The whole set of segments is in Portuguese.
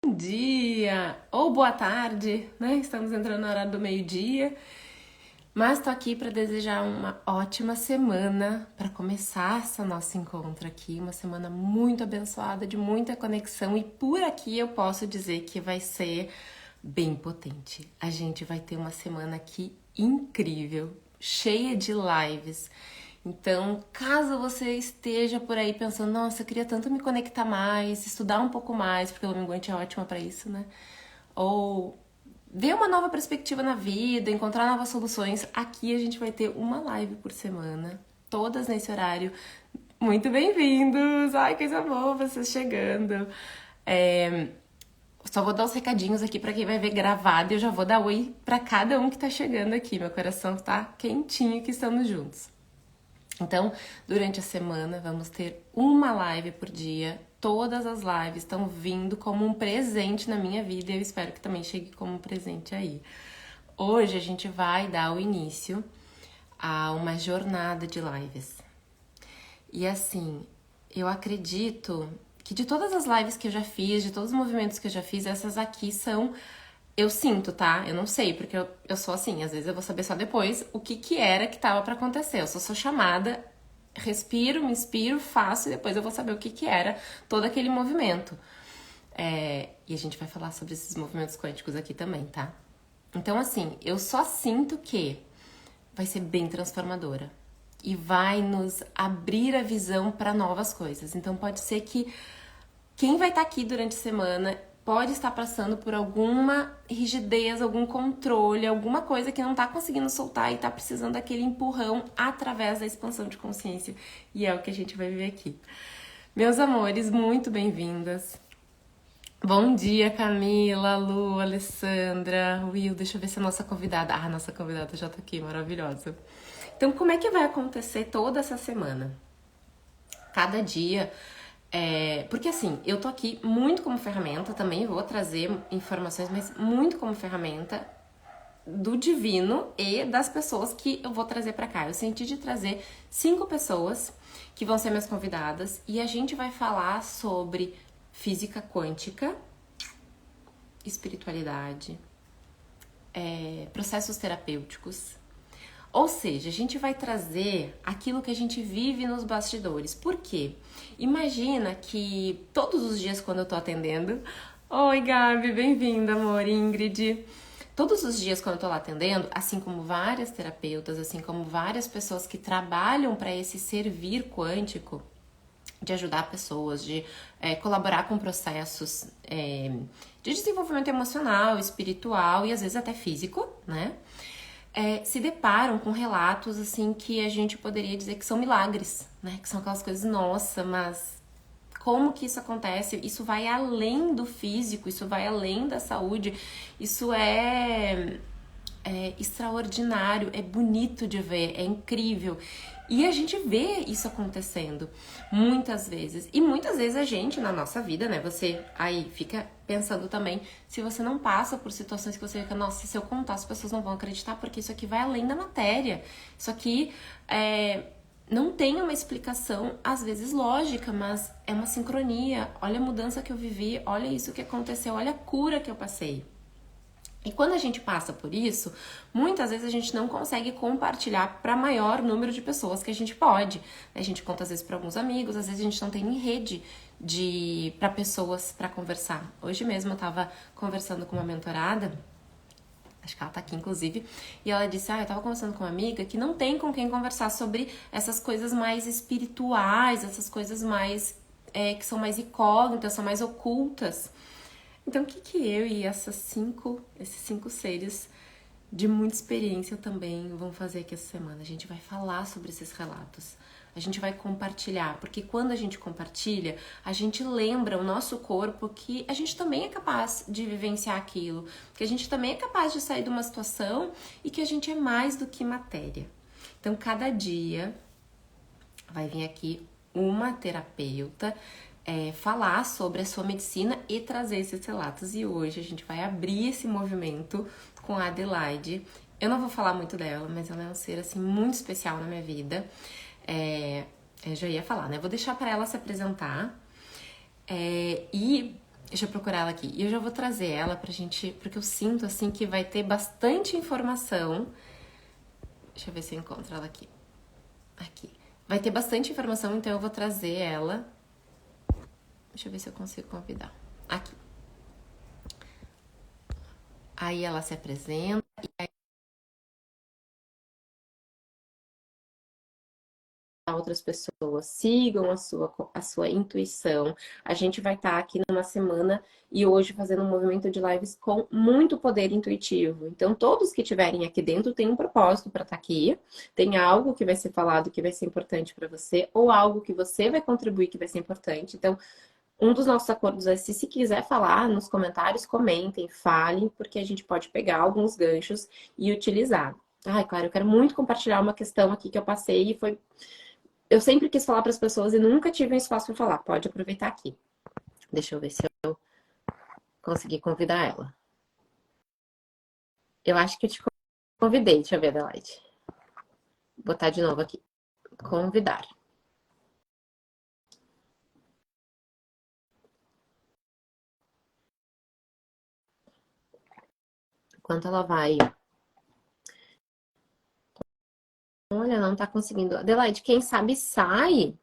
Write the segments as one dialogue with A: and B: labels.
A: Bom dia ou boa tarde, né? Estamos entrando na hora do meio-dia, mas tô aqui para desejar uma ótima semana para começar essa nosso encontro aqui, uma semana muito abençoada, de muita conexão e por aqui eu posso dizer que vai ser bem potente. A gente vai ter uma semana aqui incrível, cheia de lives. Então, caso você esteja por aí pensando, nossa, eu queria tanto me conectar mais, estudar um pouco mais, porque o Dominguante é ótima para isso, né? Ou ver uma nova perspectiva na vida, encontrar novas soluções, aqui a gente vai ter uma live por semana, todas nesse horário. Muito bem-vindos! Ai, coisa boa vocês chegando. Só vou dar os recadinhos aqui para quem vai ver gravado e eu já vou dar oi para cada um que tá chegando aqui. Meu coração tá quentinho que estamos juntos. Então, durante a semana, vamos ter uma live por dia. Todas as lives estão vindo como um presente na minha vida e eu espero que também chegue como um presente aí. Hoje a gente vai dar o início a uma jornada de lives. E assim, eu acredito que de todas as lives que eu já fiz, de todos os movimentos que eu já fiz, essas aqui são... Eu sinto, tá? Eu não sei, porque eu sou assim, às vezes eu vou saber só depois o que era que tava pra acontecer. Eu só sou chamada, respiro, me inspiro, faço e depois eu vou saber o que era todo aquele movimento. E a gente vai falar sobre esses movimentos quânticos aqui também, tá? Então, assim, eu só sinto que vai ser bem transformadora e vai nos abrir a visão para novas coisas. Então, pode ser que quem vai estar aqui durante a semana pode estar passando por alguma rigidez, algum controle, alguma coisa que não está conseguindo soltar e está precisando daquele empurrão através da expansão de consciência. E é o que a gente vai viver aqui. Meus amores, muito bem-vindas. Bom dia, Camila, Lu, Alessandra, Will. Deixa eu ver se a nossa convidada... Ah, a nossa convidada já tá aqui, maravilhosa. Então, como é que vai acontecer toda essa semana? Cada dia... Porque assim, eu tô aqui muito como ferramenta, também vou trazer informações, mas muito como ferramenta do divino e das pessoas que eu vou trazer pra cá. Eu senti de trazer 5 pessoas que vão ser minhas convidadas e a gente vai falar sobre física quântica, espiritualidade, processos terapêuticos. Ou seja, a gente vai trazer aquilo que a gente vive nos bastidores. Por quê? Imagina que todos os dias quando eu tô atendendo... Oi, Gabi, bem-vinda, amor, Ingrid. Todos os dias quando eu tô lá atendendo, assim como várias terapeutas, assim como várias pessoas que trabalham para esse servir quântico, de ajudar pessoas, de colaborar com processos de desenvolvimento emocional, espiritual e às vezes até físico, né? Se deparam com relatos assim que a gente poderia dizer que são milagres, né? Que são aquelas coisas, nossa, mas como que isso acontece? Isso vai além do físico, isso vai além da saúde, isso é extraordinário, é bonito de ver, é incrível. E a gente vê isso acontecendo muitas vezes. E muitas vezes a gente, na nossa vida, né? Você aí fica pensando também, se você não passa por situações que você fica, nossa, se eu contar, as pessoas não vão acreditar, porque isso aqui vai além da matéria. Isso aqui não tem uma explicação, às vezes lógica, mas é uma sincronia. Olha a mudança que eu vivi, olha isso que aconteceu, olha a cura que eu passei. E quando a gente passa por isso, muitas vezes a gente não consegue compartilhar para maior número de pessoas que a gente pode. A gente conta às vezes para alguns amigos, às vezes a gente não tem nem rede para pessoas para conversar. Hoje mesmo eu tava conversando com uma mentorada, acho que ela tá aqui inclusive, e ela disse, eu tava conversando com uma amiga que não tem com quem conversar sobre essas coisas mais espirituais, essas coisas mais que são mais incógnitas, são mais ocultas. Então, o que eu e esses cinco seres de muita experiência também vão fazer aqui essa semana? A gente vai falar sobre esses relatos, a gente vai compartilhar, porque quando a gente compartilha, a gente lembra o nosso corpo que a gente também é capaz de vivenciar aquilo, que a gente também é capaz de sair de uma situação e que a gente é mais do que matéria. Então, cada dia vai vir aqui uma terapeuta falar sobre a sua medicina e trazer esses relatos. E hoje a gente vai abrir esse movimento com a Adelaide. Eu não vou falar muito dela, mas ela é um ser assim muito especial na minha vida. Eu já ia falar, né? Vou deixar para ela se apresentar. E Deixa eu procurar ela aqui. E eu já vou trazer ela pra gente, porque eu sinto assim que vai ter bastante informação. Deixa eu ver se eu encontro ela aqui. Aqui. Vai ter bastante informação, então eu vou trazer ela. Deixa eu ver se eu consigo convidar. Aqui. Aí ela se apresenta e aí outras pessoas sigam a sua intuição. A gente vai estar aqui numa semana e hoje fazendo um movimento de lives com muito poder intuitivo. Então, todos que estiverem aqui dentro têm um propósito para estar aqui, tem algo que vai ser falado que vai ser importante para você, ou algo que você vai contribuir que vai ser importante. Então, um dos nossos acordos é se quiser falar nos comentários, comentem, falem, porque a gente pode pegar alguns ganchos e utilizar. Ai, claro, eu quero muito compartilhar uma questão aqui que eu passei e foi. Eu sempre quis falar para as pessoas e nunca tive um espaço para falar. Pode aproveitar aqui. Deixa eu ver se eu consegui convidar ela. Eu acho que eu te convidei. Deixa eu ver, Adelaide. Vou botar de novo aqui. Convidar. Enquanto ela vai. Olha, não tá conseguindo. Adelaide, quem sabe sai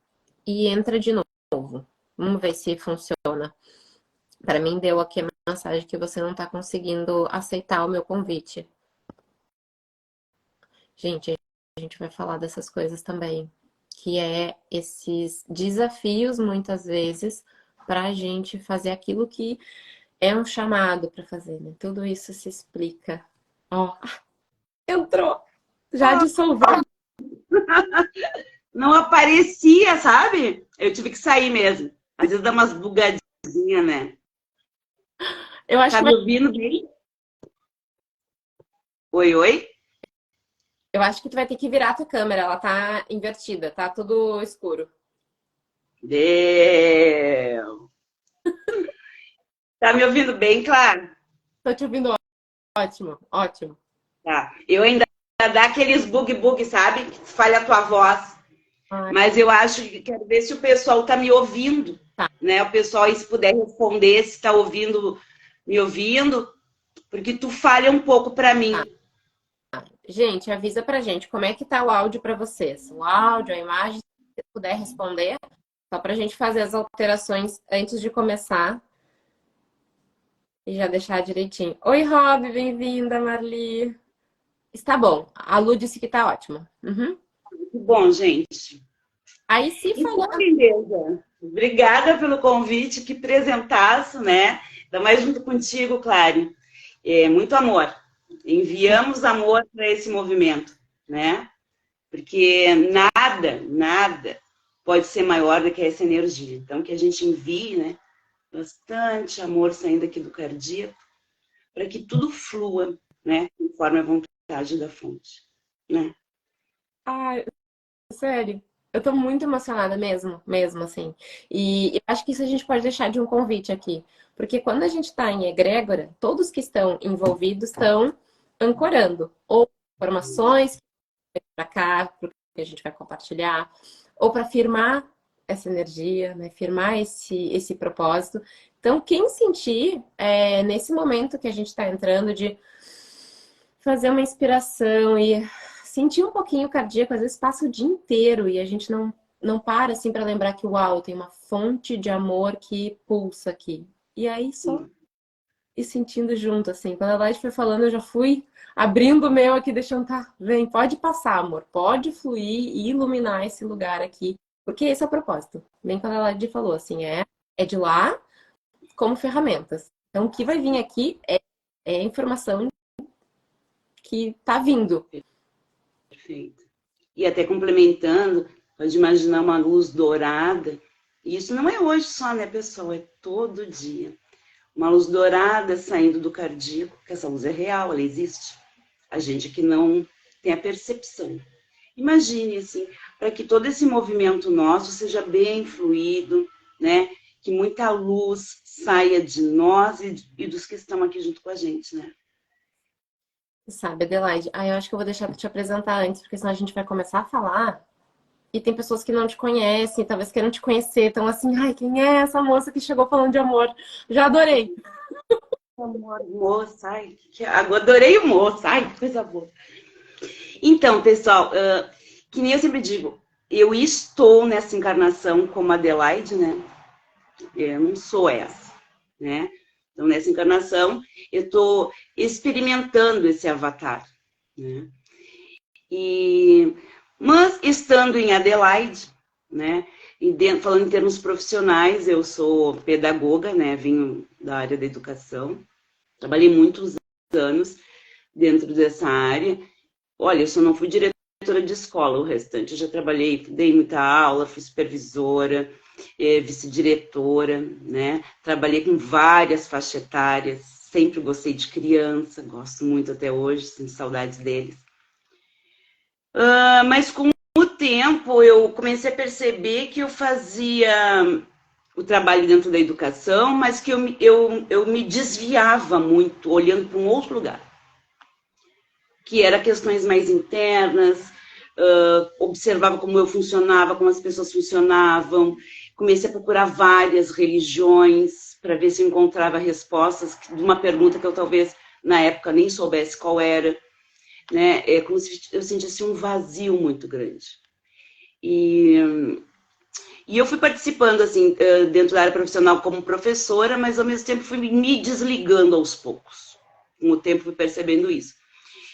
A: e entra de novo. Vamos ver se funciona. Para mim, deu aqui a mensagem que você não tá conseguindo aceitar o meu convite. Gente, a gente vai falar dessas coisas também. Que é esses desafios, muitas vezes, para a gente fazer aquilo que é um chamado para fazer, né? Tudo isso se explica. Ó, entrou! Já dissolveu.
B: Não aparecia, sabe? Eu tive que sair mesmo. Às vezes dá umas bugadinhas, né?
A: Eu acho
B: Tá
A: que
B: me
A: vai,
B: ouvindo bem? Oi, oi?
A: eu acho que tu vai ter que virar a tua câmera, ela tá invertida, tá tudo escuro.
B: Deu. Tá me ouvindo bem, claro?
A: Tô te ouvindo ótimo, ótimo.
B: Tá. Eu ainda dá aqueles bug, sabe? Que falha a tua voz.
A: Ai,
B: Mas eu acho que quero ver se o pessoal tá me ouvindo,
A: tá,
B: né? O pessoal aí, se puder responder se tá ouvindo, me ouvindo, porque tu falha um pouco para
A: tá.
B: mim.
A: Gente, avisa pra gente como é que tá o áudio pra vocês. O áudio, a imagem, se você puder responder, só pra gente fazer as alterações antes de começar e já deixar direitinho. Oi, Rob, bem-vinda, Marli. Está bom. A Lu disse que tá ótima. Uhum.
B: Que bom, gente.
A: Aí, se
B: Então,
A: falando.
B: lindeza, obrigada pelo convite, que presentaço, né? Ainda mais junto contigo, Clary. É, muito amor. Enviamos amor para esse movimento, né? Porque nada pode ser maior do que essa energia. Então, que a gente envie, né? Bastante amor saindo aqui do cardíaco, para que tudo flua, né? Conforme a vontade da fonte, né?
A: Ai, sério. Eu tô muito emocionada mesmo, mesmo assim. E eu acho que isso a gente pode deixar de um convite aqui. Porque quando a gente tá em egrégora, todos que estão envolvidos estão ancorando. Ou informações para cá, para que a gente vai compartilhar, ou para firmar essa energia, né? Firmar esse propósito. Então, quem sentir nesse momento que a gente está entrando de fazer uma inspiração e sentir um pouquinho o cardíaco, às vezes passa o dia inteiro e a gente não para assim para lembrar que uau, tem uma fonte de amor que pulsa aqui. E aí só ir sentindo junto, assim. Quando a Light foi falando, eu já fui abrindo o meu aqui, deixando, tá, vem, pode passar, amor, pode fluir e iluminar esse lugar aqui. Porque esse é o propósito. Bem quando a Light falou, assim, é de lá como ferramentas. Então, o que vai vir aqui é a informação que tá vindo.
B: Perfeito. E até complementando, pode imaginar uma luz dourada. E isso não é hoje só, né, pessoal? É todo dia. Uma luz dourada saindo do cardíaco, que essa luz é real, ela existe. A gente que não tem a percepção. Imagine, assim, para que todo esse movimento nosso seja bem fluido, né? Que muita luz saia de nós e dos que estão aqui junto com a gente, né?
A: Sabe, Adelaide? Ah, eu acho que eu vou deixar pra te apresentar antes, porque senão a gente vai começar a falar. e tem pessoas que não te conhecem, talvez queiram te conhecer, então assim, ai, quem é essa moça que chegou falando de amor? Já adorei.
B: Amor, moça, ai, agora adorei o moço, ai, que coisa boa. Então, pessoal, que nem eu sempre digo, eu estou nessa encarnação como Adelaide, né? Eu não sou essa, né? Então, nessa encarnação, eu estou experimentando esse avatar, né? Mas estando em Adelaide, né? E dentro, falando em termos profissionais, eu sou pedagoga, né? Vim da área da educação, trabalhei muitos anos dentro dessa área. Olha, eu só não fui diretora de escola, o restante eu já trabalhei, dei muita aula, fui supervisora, vice-diretora, né? Trabalhei com várias faixas etárias, sempre gostei de criança, gosto muito até hoje, sinto saudades deles. Mas com o tempo eu comecei a perceber que eu fazia o trabalho dentro da educação, mas que eu me desviava muito, olhando para um outro lugar, que era questões mais internas, observava como eu funcionava, como as pessoas funcionavam, comecei a procurar várias religiões para ver se eu encontrava respostas de uma pergunta que eu talvez na época nem soubesse qual era, né? É como se eu sentisse um vazio muito grande. E eu fui participando assim dentro da área profissional como professora, mas ao mesmo tempo fui me desligando aos poucos. Com o tempo fui percebendo isso.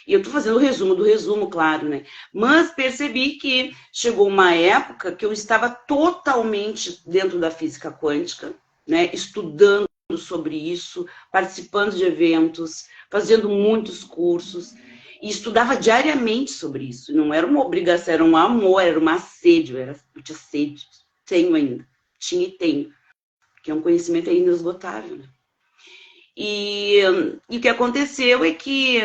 B: E eu estou fazendo o resumo do resumo, claro, né? Mas percebi que chegou uma época que eu estava totalmente dentro da física quântica, né? Estudando sobre isso, participando de eventos, fazendo muitos cursos, e estudava diariamente sobre isso. Não era uma obrigação, era um amor, era uma sede, eu tinha sede, tenho ainda, tinha e tenho, que é um conhecimento ainda inesgotável, né? E o que aconteceu é que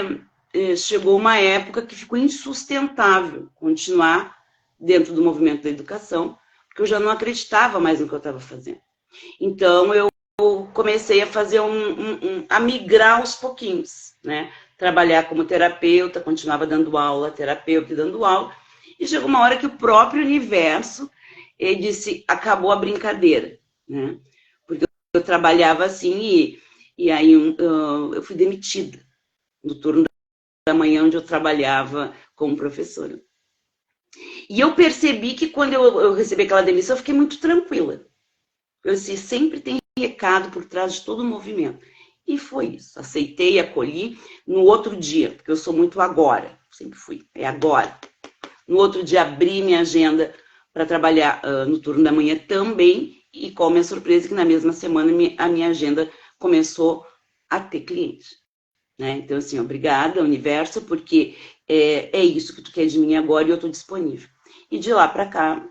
B: chegou uma época que ficou insustentável continuar dentro do movimento da educação, porque eu já não acreditava mais no que eu estava fazendo. Então, eu comecei a fazer a migrar aos pouquinhos, né? Trabalhar como terapeuta, continuava dando aula, terapeuta dando aula, e chegou uma hora que o próprio universo disse, acabou a brincadeira, né? Porque eu trabalhava assim e aí eu fui demitida no turno da manhã onde eu trabalhava como professora. E eu percebi que quando eu recebi aquela demissão, eu fiquei muito tranquila. Eu disse, sempre tem recado por trás de todo o movimento. E foi isso. Aceitei, acolhi. No outro dia, porque eu sou muito agora, sempre fui, é agora. No outro dia, abri minha agenda para trabalhar no turno da manhã também. E qual a minha surpresa, que na mesma semana a minha agenda começou a ter cliente. Né? Então, assim, obrigada, universo, porque é isso que tu quer de mim agora e eu estou disponível. E de lá para cá,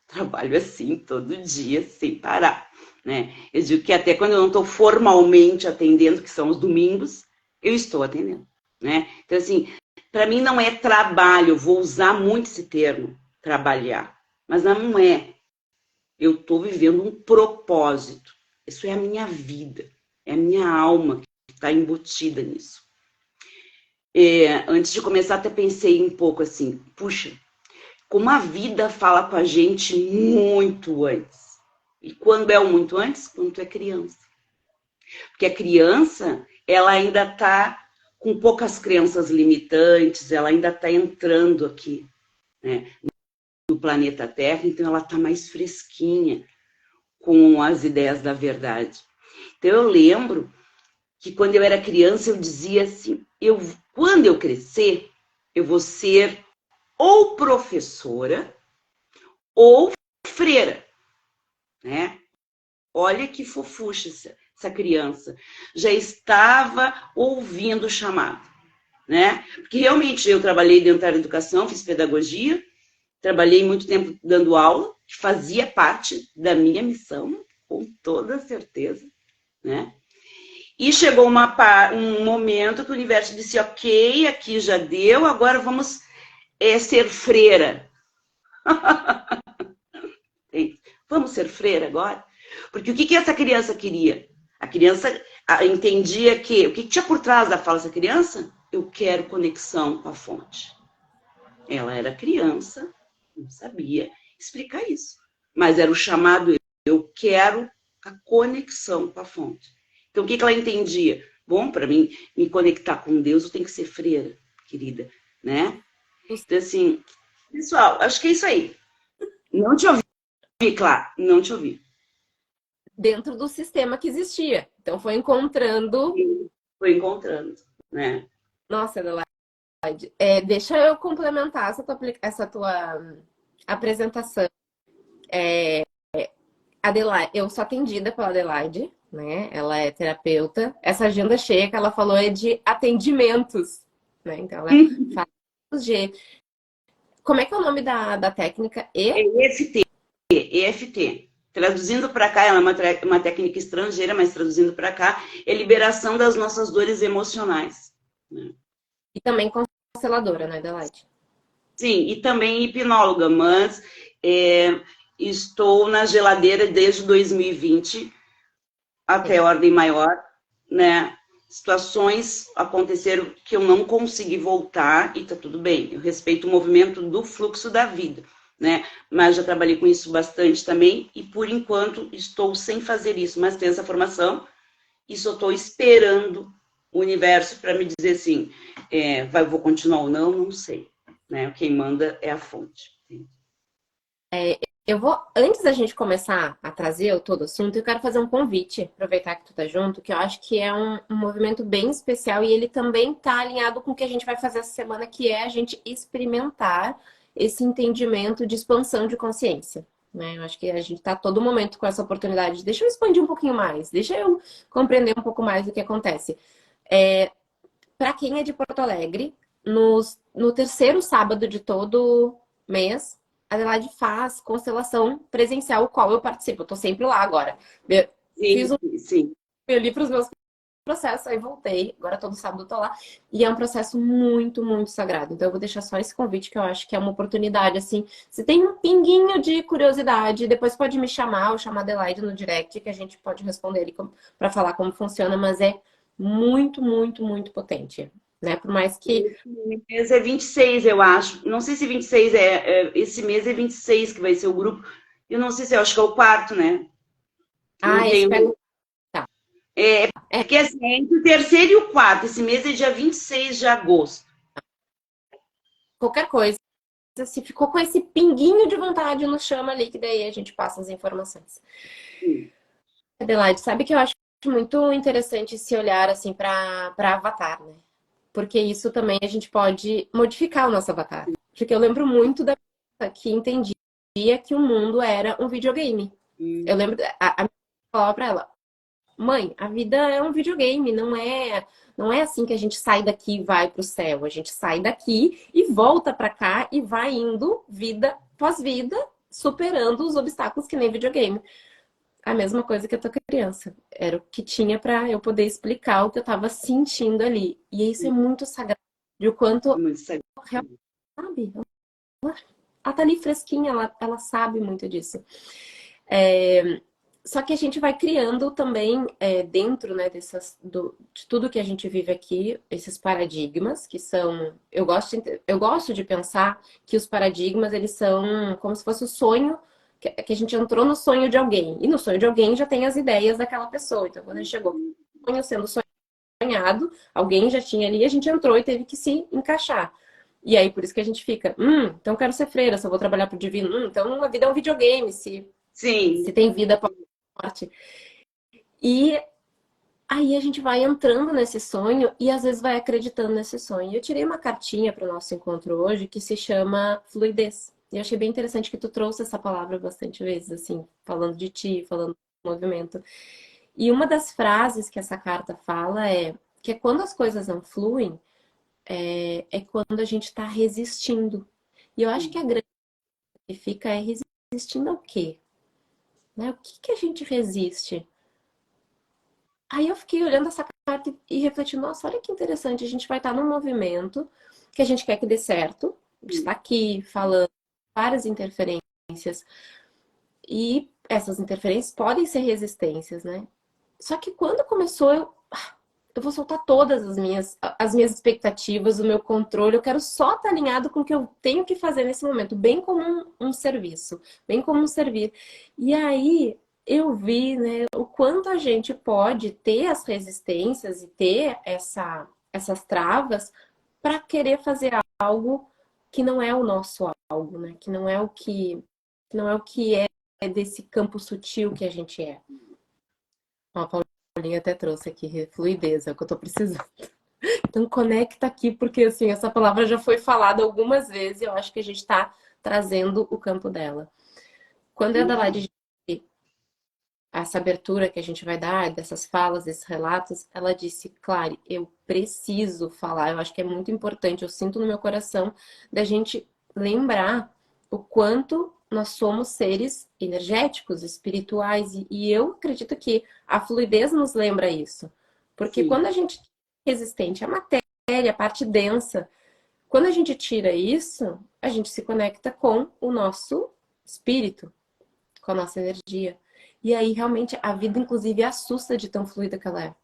B: trabalho assim, todo dia, sem parar. Né? Eu digo que até quando eu não estou formalmente atendendo, que são os domingos, eu estou atendendo. Né? Então, assim, para mim não é trabalho, eu vou usar muito esse termo, trabalhar. Mas não é. Eu estou vivendo um propósito. Isso é a minha vida, é a minha alma que está embutida nisso. Antes de começar, até pensei um pouco assim, puxa, como a vida fala com a gente muito antes. E quando é o muito antes? Quando tu é criança. Porque a criança, ela ainda está com poucas crenças limitantes, ela ainda está entrando aqui, né, no planeta Terra, então ela está mais fresquinha com as ideias da verdade. Então eu lembro que quando eu era criança eu dizia assim, quando eu crescer, eu vou ser ou professora ou freira, né? Olha que fofucha essa criança. Já estava ouvindo o chamado, né? Porque realmente eu trabalhei dentro da educação, fiz pedagogia, trabalhei muito tempo dando aula, que fazia parte da minha missão, com toda certeza, né? E chegou um momento que o universo disse, ok, aqui já deu, agora vamos ser freira. Vamos ser freira agora? Porque o que essa criança queria? A criança entendia que... O que tinha por trás da fala dessa criança? Eu quero conexão com a fonte. Ela era criança, Não sabia explicar isso. Mas era o chamado, eu quero a conexão com a fonte. Então, o que ela entendia? Bom, para mim, me conectar com Deus, eu tenho que ser freira, querida, né? Então, assim, pessoal, acho que é isso aí. Não te ouvi, claro, não te ouvi.
A: Dentro do sistema que existia. Então, foi encontrando...
B: Foi encontrando, né?
A: Nossa, Adelaide, deixa eu complementar essa tua apresentação. Adelaide, eu sou atendida pela Adelaide, né? Ela é terapeuta. Essa agenda cheia que ela falou é de atendimentos, né? Então, ela faz de... Como é que é o nome da técnica?
B: EFT. EFT. Traduzindo para cá, ela é uma técnica estrangeira, mas traduzindo para cá, é liberação das nossas dores emocionais. Né?
A: E também consteladora, né, Adelaide?
B: Sim, e também hipnóloga, mas estou na geladeira desde 2020 até ordem maior, né? Situações aconteceram que eu não consegui voltar e tá tudo bem. Eu respeito o movimento do fluxo da vida, né? Mas já trabalhei com isso bastante também e por enquanto estou sem fazer isso, mas tenho essa formação e só estou esperando o universo para me dizer assim, vou continuar ou não, não sei, né? Quem manda é a fonte.
A: Eu vou, antes da gente começar a trazer todo o assunto, eu quero fazer um convite, aproveitar que tu tá junto, que eu acho que é um movimento bem especial e ele também tá alinhado com o que a gente vai fazer essa semana, que é a gente experimentar esse entendimento de expansão de consciência. Né? Eu acho que a gente tá a todo momento com essa oportunidade. Deixa eu expandir um pouquinho mais, deixa eu compreender um pouco mais do que acontece. Para quem é de Porto Alegre, no terceiro sábado de todo mês, a Adelaide faz constelação presencial, o qual eu participo. Eu tô sempre lá agora. Fiz
B: Sim.
A: meu livro, os meus processos, aí voltei. Agora todo sábado eu tô lá. E é um processo muito, muito sagrado. Então eu vou deixar só esse convite, que eu acho que é uma oportunidade, assim. Se tem um pinguinho de curiosidade, depois pode me chamar, ou chamar a Adelaide no direct, que a gente pode responder ali para falar como funciona, mas é muito, muito, muito potente. Né? Por mais que...
B: Esse mês é 26, eu acho. Não sei se 26 esse mês é 26 que vai ser o grupo. Eu não sei se eu acho que é o quarto, né? Não
A: esse
B: tenho.
A: pega... Tá.
B: Porque assim, é entre o terceiro e o quarto. Esse mês é dia 26 de agosto.
A: Qualquer coisa. Se ficou com esse pinguinho de vontade, nos chama ali, que daí a gente passa as informações.
B: Sim.
A: Adelaide, sabe que eu acho muito interessante esse olhar assim para Avatar, né? Porque isso também a gente pode modificar o nosso avatar. Porque eu lembro muito da que entendia que o mundo era um videogame. Eu lembro, a minha falava pra ela, mãe, a vida é um videogame, não é assim que a gente sai daqui e vai pro céu. A gente sai daqui e volta para cá e vai indo vida pós vida, superando os obstáculos que nem videogame. A mesma coisa que a tua criança. Era o que tinha para eu poder explicar o que eu tava sentindo ali. E isso é muito sagrado. De o quanto
B: Muito sagrado.
A: realmente sabe. Ela tá ali fresquinha, ela sabe muito disso. Só que a gente vai criando também dentro, né, de tudo que a gente vive aqui, esses paradigmas que são... Eu gosto de pensar que os paradigmas, eles são como se fosse o sonho, que a gente entrou no sonho de alguém. E no sonho de alguém já tem as ideias daquela pessoa. Então, quando a gente chegou sonho sendo sonhado, alguém já tinha ali, a gente entrou e teve que se encaixar. E aí, por isso que a gente fica, então eu quero ser freira, só vou trabalhar pro divino. Então a vida é um videogame, se tem vida, morte. E aí a gente vai entrando nesse sonho e às vezes vai acreditando nesse sonho. Eu tirei uma cartinha para o nosso encontro hoje que se chama fluidez. E eu achei bem interessante que tu trouxe essa palavra bastante vezes, assim, falando de ti, falando do movimento. E uma das frases que essa carta fala é que é quando as coisas não fluem, é quando a gente está resistindo. E eu acho que a grande que fica é resistindo ao quê? Né? O que a gente resiste? Aí eu fiquei olhando essa carta e refletindo, nossa, olha que interessante, a gente vai estar num movimento que a gente quer que dê certo, está aqui falando várias interferências, e essas interferências podem ser resistências, né? Só que quando começou, eu vou soltar todas as minhas expectativas, o meu controle. Eu quero só estar alinhado com o que eu tenho que fazer nesse momento, bem como um serviço, bem como um servir. E aí eu vi, né, o quanto a gente pode ter as resistências e ter essas travas para querer fazer algo que não é o nosso algo, né? Que não é o que é desse campo sutil que a gente é. Ó, a Paulinha até trouxe aqui, fluidez, é o que eu tô precisando. Então conecta aqui, porque assim, essa palavra já foi falada algumas vezes e eu acho que a gente está trazendo o campo dela. Quando a Adelaide, essa abertura que a gente vai dar, dessas falas, desses relatos, ela disse, Clary, eu preciso falar, eu acho que é muito importante, eu sinto no meu coração da gente lembrar o quanto nós somos seres energéticos, espirituais, e eu acredito que a fluidez nos lembra isso. Porque
B: Sim.
A: quando a gente é resistente à matéria, a parte densa, quando a gente tira isso, a gente se conecta com o nosso espírito, com a nossa energia. E aí, realmente, a vida, inclusive, assusta de tão fluida que ela é.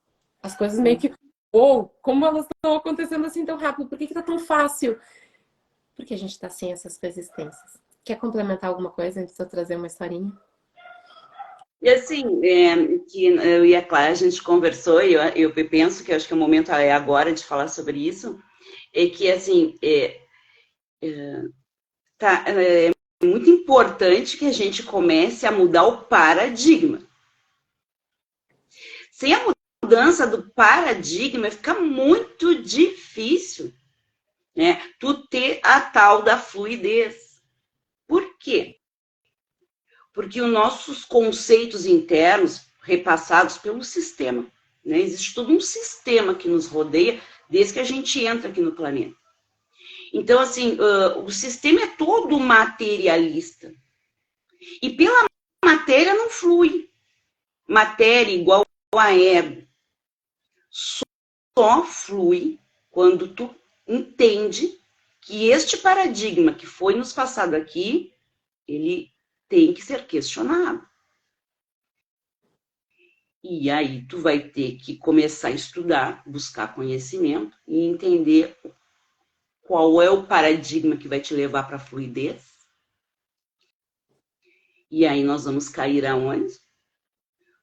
A: As coisas meio que, ou, como elas estão acontecendo assim tão rápido? Por que que tá tão fácil? Porque a gente tá sem essas resistências. Quer complementar alguma coisa antes de eu trazer uma historinha?
B: E assim, que eu e a Clara, a gente conversou, e eu penso que acho que o momento é agora de falar sobre isso, é que assim, é muito importante que a gente comece a mudar o paradigma. Sem a mudança do paradigma, fica muito difícil, né? Tu ter a tal da fluidez. Por quê? Porque os nossos conceitos internos, repassados pelo sistema, né? Existe todo um sistema que nos rodeia desde que a gente entra aqui no planeta. Então, assim, o sistema é todo materialista. E pela matéria não flui. Matéria igual a ego. Só flui quando tu entende que este paradigma que foi nos passado aqui, ele tem que ser questionado. E aí tu vai ter que começar a estudar, buscar conhecimento e entender qual é o paradigma que vai te levar para a fluidez. E aí nós vamos cair aonde?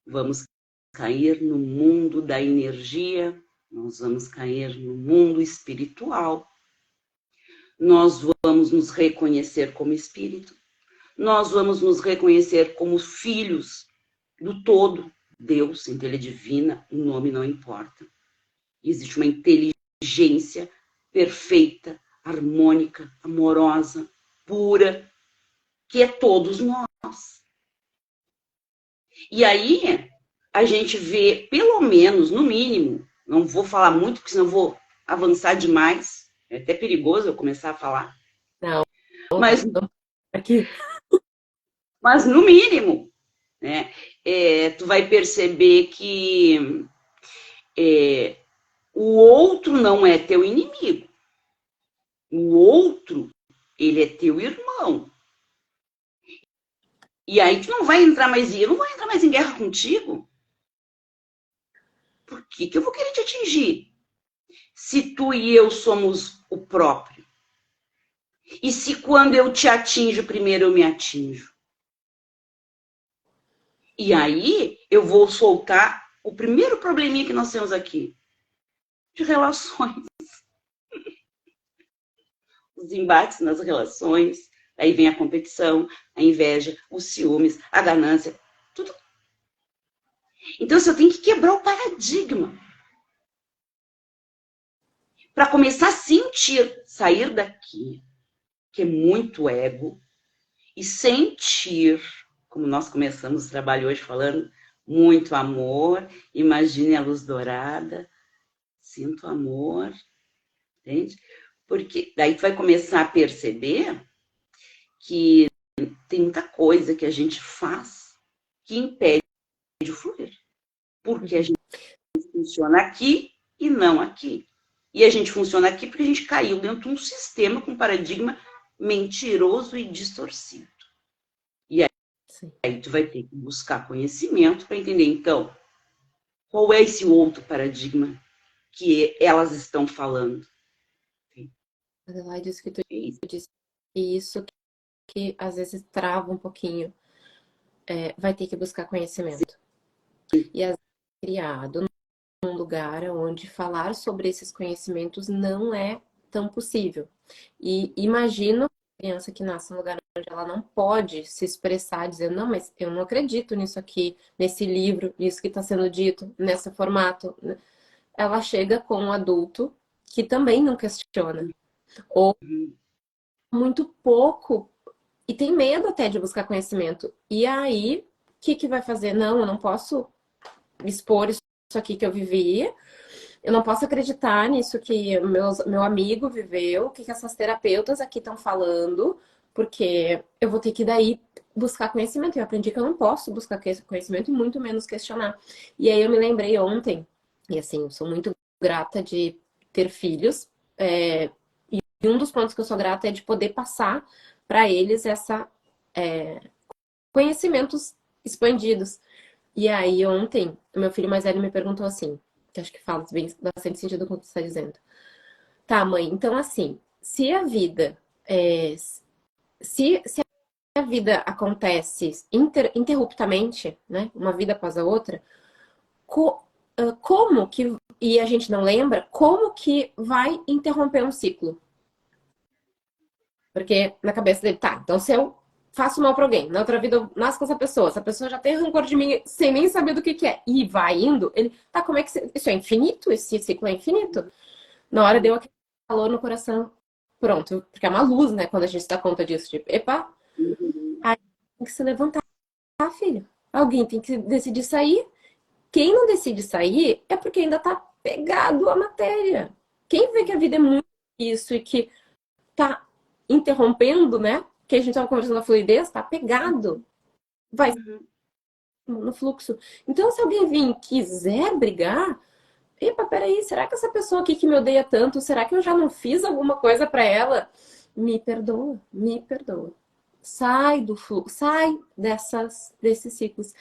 B: Vamos cair no mundo da energia, nós vamos cair no mundo espiritual. Nós vamos nos reconhecer como espírito. Nós vamos nos reconhecer como filhos do todo. Deus, inteligência divina, o nome não importa. Existe uma inteligência perfeita, harmônica, amorosa, pura, que é todos nós. E aí, a gente vê, pelo menos, no mínimo, não vou falar muito, porque senão vou avançar demais, é até perigoso eu começar a falar.
A: Não,
B: Mas,
A: aqui.
B: mas no mínimo, né, tu vai perceber que o outro não é teu inimigo. O outro, ele é teu irmão. E aí tu não vai entrar mais eu não vou entrar mais em guerra contigo. Por que eu vou querer te atingir? Se tu e eu somos o próprio. E se quando eu te atinjo, primeiro eu me atinjo? E aí eu vou soltar o primeiro probleminha que nós temos aqui. De relações. Os embates nas relações. Aí vem a competição, a inveja, os ciúmes, a ganância. Tudo. Então, assim, eu tenho que quebrar o paradigma. Para começar a sentir, sair daqui, que é muito ego, e sentir, como nós começamos o trabalho hoje falando, muito amor, imagine a luz dourada, sinto amor, entende? Porque daí tu vai começar a perceber que tem muita coisa que a gente faz que impede de fluir. Porque a gente funciona aqui e não aqui. E a gente funciona aqui porque a gente caiu dentro de um sistema com paradigma mentiroso e distorcido. E aí tu vai ter que buscar conhecimento para entender, então, qual é esse outro paradigma que elas estão falando.
A: Adelaide, isso que tu disse, e isso que às vezes trava um pouquinho, vai ter que buscar conhecimento. E às vezes é criado num lugar onde falar sobre esses conhecimentos não é tão possível. E imagino a criança que nasce num lugar onde ela não pode se expressar, dizendo, não, mas eu não acredito nisso aqui, nesse livro, nisso que está sendo dito, nesse formato. Ela chega com um adulto que também não questiona. Ou muito pouco e tem medo até de buscar conhecimento. E aí, o que vai fazer? Não, eu não posso expor isso aqui que eu vivi, eu não posso acreditar nisso que meu amigo viveu, o que essas terapeutas aqui estão falando, porque eu vou ter que daí buscar conhecimento. Eu aprendi que eu não posso buscar conhecimento e muito menos questionar. E aí eu me lembrei ontem, e assim, eu sou muito grata de ter filhos, e um dos pontos que eu sou grata é de poder passar para eles conhecimentos expandidos. E aí ontem, meu filho mais velho me perguntou assim, que acho que fala bem, bastante sentido com o que você está dizendo. Tá, mãe, então assim, se a vida se a vida acontece interruptamente, né, uma vida após a outra, como que, e a gente não lembra, como que vai interromper um ciclo? Porque na cabeça dele, tá, então se eu faço mal pra alguém, na outra vida eu nasço com essa pessoa já tem rancor de mim sem nem saber do que é, e vai indo, ele, tá, como é que isso é infinito? Esse ciclo é infinito? Na hora deu aquele calor no coração, pronto, porque é uma luz, né, quando a gente se dá conta disso, tipo, epa, aí tem que se levantar, filho. Alguém tem que decidir sair. Quem não decide sair é porque ainda tá pegado à matéria. Quem vê que a vida é muito isso e que tá interrompendo, né? Que a gente tava conversando na fluidez, tá pegado. Vai no fluxo. Então, se alguém vir e quiser brigar, epa, peraí, será que essa pessoa aqui que me odeia tanto, será que eu já não fiz alguma coisa pra ela? Me perdoa, me perdoa. Sai do fluxo, sai desses ciclos.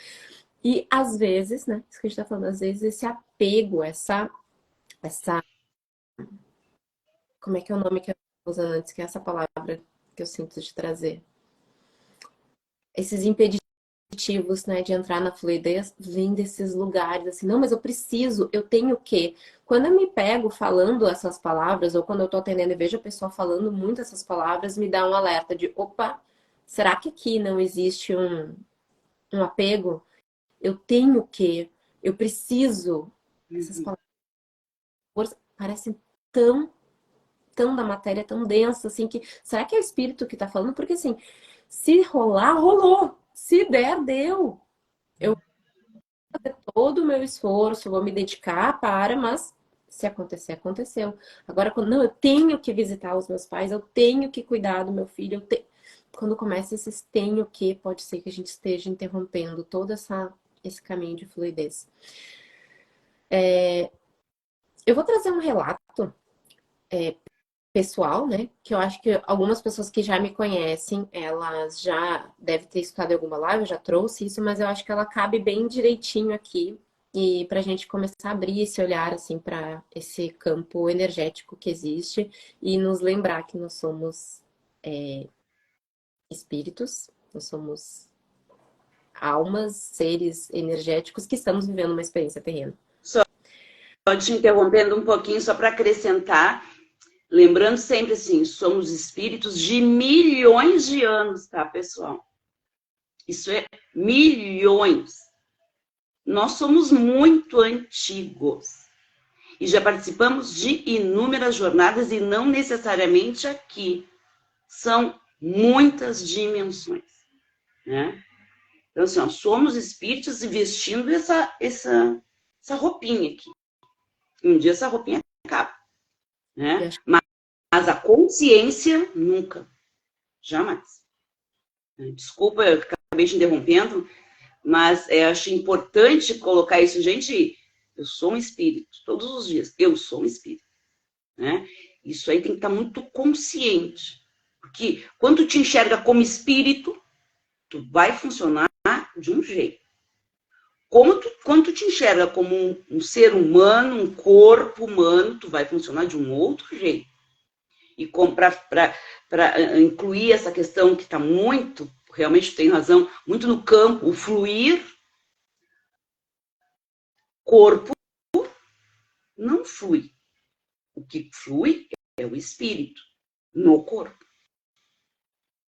A: E às vezes, né? Isso que a gente tá falando, às vezes esse apego, essa, como é que é o nome que eu tô usando antes, que é essa palavra que eu sinto de trazer? Esses impeditivos, né, de entrar na fluidez, vêm desses lugares, assim, não, mas eu preciso, eu tenho que. Quando eu me pego falando essas palavras, ou quando eu tô atendendo e vejo a pessoa falando muito essas palavras, me dá um alerta de, opa, será que aqui não existe um apego? Eu tenho que, eu preciso. Essas palavras parecem tão da matéria, tão densa, assim, que será que é o espírito que tá falando? Porque assim, se rolar, rolou. Se der, deu. Eu vou fazer todo o meu esforço, vou me dedicar mas se acontecer, aconteceu. Agora, quando não, eu tenho que visitar os meus pais, eu tenho que cuidar do meu filho, quando começa esses tenho que, pode ser que a gente esteja interrompendo todo esse caminho de fluidez. Eu vou trazer um relato pessoal, né? Que eu acho que algumas pessoas que já me conhecem, elas já devem ter escutado em alguma live, eu já trouxe isso, mas eu acho que ela cabe bem direitinho aqui e para a gente começar a abrir esse olhar assim para esse campo energético que existe e nos lembrar que nós somos espíritos, nós somos almas, seres energéticos que estamos vivendo uma experiência terrena.
B: Só te interrompendo um pouquinho, só para acrescentar, lembrando sempre assim, somos espíritos de milhões de anos, tá, pessoal? Isso é milhões. Nós somos muito antigos. E já participamos de inúmeras jornadas e não necessariamente aqui. São muitas dimensões, né? Então, assim, ó, somos espíritos vestindo essa roupinha aqui. Um dia essa roupinha acaba, né? Mas a consciência, nunca. Jamais. Desculpa, eu acabei te interrompendo, mas acho importante colocar isso. Gente, eu sou um espírito, todos os dias. Eu sou um espírito, né? Isso aí tem que estar muito consciente. Porque quando tu te enxerga como espírito, tu vai funcionar de um jeito. Quando tu te enxerga como um ser humano, um corpo humano, tu vai funcionar de um outro jeito. E para incluir essa questão que está muito, realmente tem razão, muito no campo, o fluir, corpo não flui. O que flui é o espírito no corpo.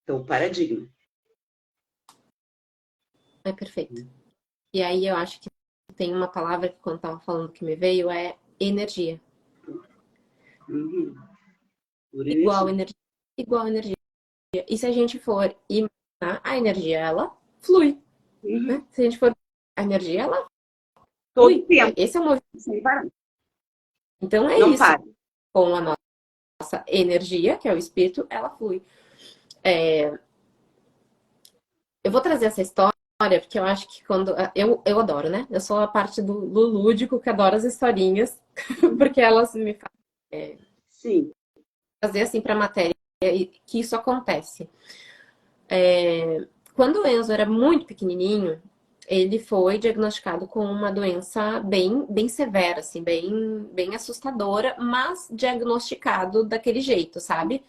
B: Então, o paradigma.
A: É perfeito. E aí eu acho que tem uma palavra que quando tava falando que me veio é energia.
B: Uhum.
A: Igual energia. Igual energia. E se a gente for imaginar, a energia, ela flui. Né? Se a gente for a energia, ela
B: todo
A: flui.
B: tempo.
A: Esse é o movimento.
B: Sem parar.
A: Então é
B: Não
A: isso.
B: para.
A: Com a nossa energia, que é o espírito, ela flui. Eu vou trazer essa história, porque eu acho que quando. Eu adoro, né? Eu sou a parte do lúdico que adora as historinhas, porque elas me fazem
B: Sim.
A: trazer assim para a matéria que isso acontece. Quando o Enzo era muito pequenininho, ele foi diagnosticado com uma doença bem severa, assim, bem assustadora, mas diagnosticado daquele jeito, sabe?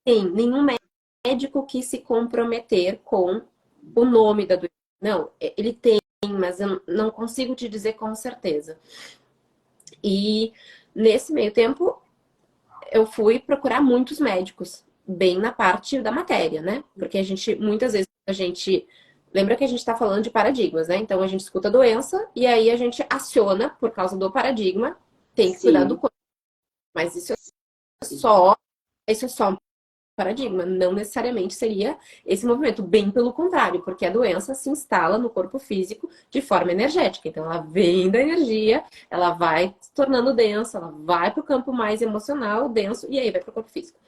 A: Tem nenhum médico que se comprometer com o nome da doença. Não, ele tem, mas eu não consigo te dizer com certeza. E nesse meio tempo, eu fui procurar muitos médicos, bem na parte da matéria, né? Porque a gente, muitas vezes, a gente. Lembra que a gente está falando de paradigmas, né? Então a gente escuta a doença e aí a gente aciona, por causa do paradigma, tem que cuidar do
B: Sim.
A: corpo. Mas isso é só um paradigma, não necessariamente seria esse movimento, bem pelo contrário, porque a doença se instala no corpo físico de forma energética. Então, ela vem da energia, ela vai se tornando densa, ela vai para o campo mais emocional, denso, e aí vai para o corpo físico.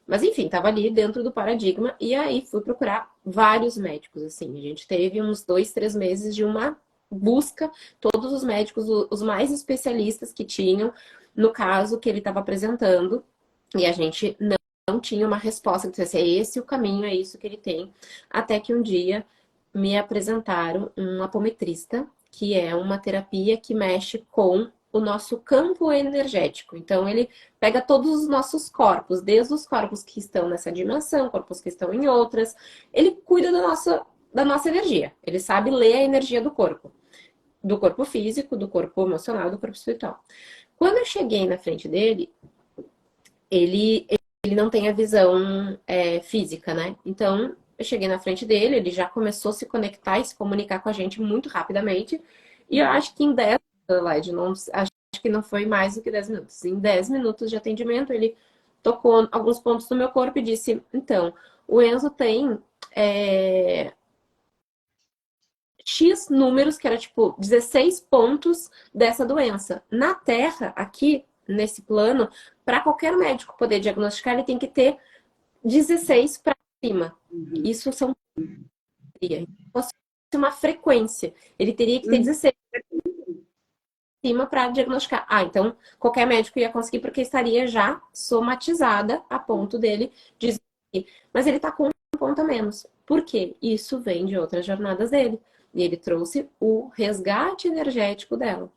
A: Mas enfim, estava ali dentro do paradigma, e aí fui procurar vários médicos, assim. A gente teve uns 2, 3 meses de uma busca, todos os médicos, os mais especialistas que tinham, no caso que ele estava apresentando, e a gente não tinha uma resposta que dissesse, é esse o caminho, é isso que ele tem. Até que um dia me apresentaram um apometrista, que é uma terapia que mexe com o nosso campo energético. Então, ele pega todos os nossos corpos, desde os corpos que estão nessa dimensão, corpos que estão em outras. Ele cuida da nossa energia. Ele sabe ler a energia do corpo físico, do corpo emocional, do corpo espiritual. Quando eu cheguei na frente dele, ele não tem a visão física, né? Então, eu cheguei na frente dele, ele já começou a se conectar e se comunicar com a gente muito rapidamente. E eu acho que em 10 Led, não, acho que não foi mais do que 10 minutos. Em 10 minutos de atendimento, ele tocou alguns pontos do meu corpo e disse: então, o Enzo tem X números, que era tipo 16 pontos dessa doença. Na Terra, aqui, nesse plano, para qualquer médico poder diagnosticar, ele tem que ter 16 para cima. Isso são uma frequência. Ele teria que ter 16 para cima para diagnosticar. Ah, então qualquer médico ia conseguir porque estaria já somatizada a ponto dele dizer. Mas ele está com um ponto a menos. Por quê? Isso vem de outras jornadas dele. E ele trouxe o resgate energético dela.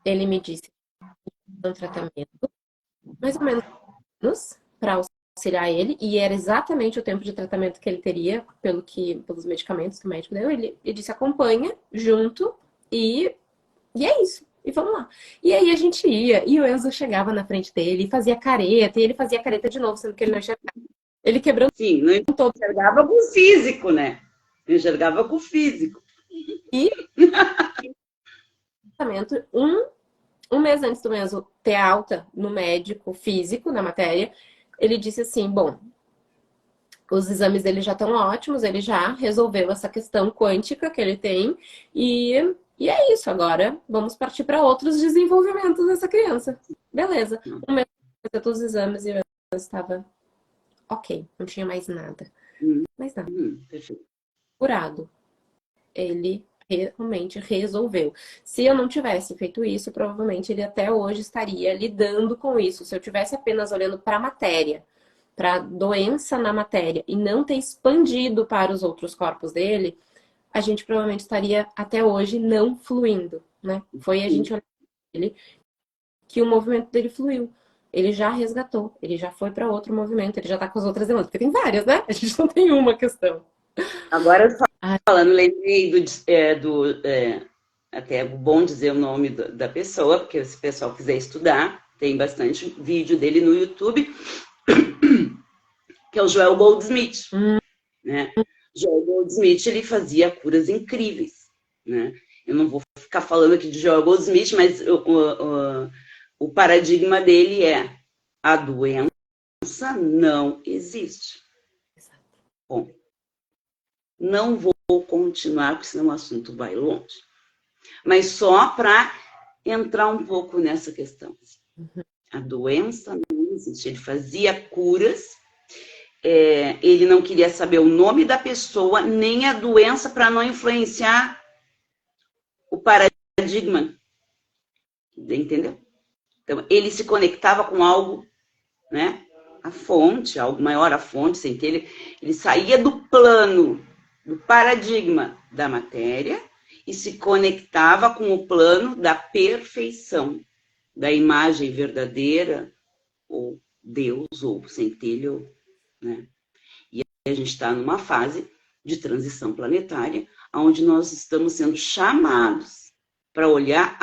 A: Ele me disse um tratamento mais ou menos para auxiliar ele, e era exatamente o tempo de tratamento que ele teria pelos medicamentos que o médico deu. Ele disse: acompanha junto e é isso. E vamos lá. E aí a gente ia, e o Enzo chegava na frente dele e fazia careta, e ele fazia careta de novo, sendo que ele não enxergava. Ele quebrando.
B: Sim, não enxergava com o físico, né? Não enxergava com o físico.
A: E um mês antes do Enzo ter alta no médico físico, na matéria, ele disse assim: bom, os exames dele já estão ótimos, ele já resolveu essa questão quântica que ele tem, e é isso, agora vamos partir para outros desenvolvimentos dessa criança. Beleza. Um mês depois todos os exames e eu estava ok, não tinha mais nada. Mais nada. Curado. Ele realmente resolveu. Se eu não tivesse feito isso, provavelmente ele até hoje estaria lidando com isso. Se eu tivesse apenas olhando para a matéria, para a doença na matéria e não ter expandido para os outros corpos dele, a gente provavelmente estaria até hoje não fluindo, né? Foi a gente olhar ele que o movimento dele fluiu. Ele já resgatou, ele já foi para outro movimento, ele já tá com as outras demandas, porque tem várias, né? A gente não tem uma questão.
B: Agora,
A: Ai,
B: falando, lembrei até é bom dizer o nome da pessoa, porque se o pessoal quiser estudar, tem bastante vídeo dele no YouTube, que é o Joel Goldsmith, né? Joel Goldsmith, ele fazia curas incríveis, né? Eu não vou ficar falando aqui de Joel Goldsmith, mas o paradigma dele é: a doença não existe. Bom, não vou continuar, porque senão o assunto vai longe. Mas só para entrar um pouco nessa questão. A doença não existe. Ele fazia curas, ele não queria saber o nome da pessoa, nem a doença, para não influenciar o paradigma. Entendeu? Então, ele se conectava com algo, né? A fonte, algo maior, a fonte, sem ter ele saía do plano, do paradigma da matéria e se conectava com o plano da perfeição, da imagem verdadeira, ou Deus, ou centelho, né? E a gente está numa fase de transição planetária, onde nós estamos sendo chamados para olhar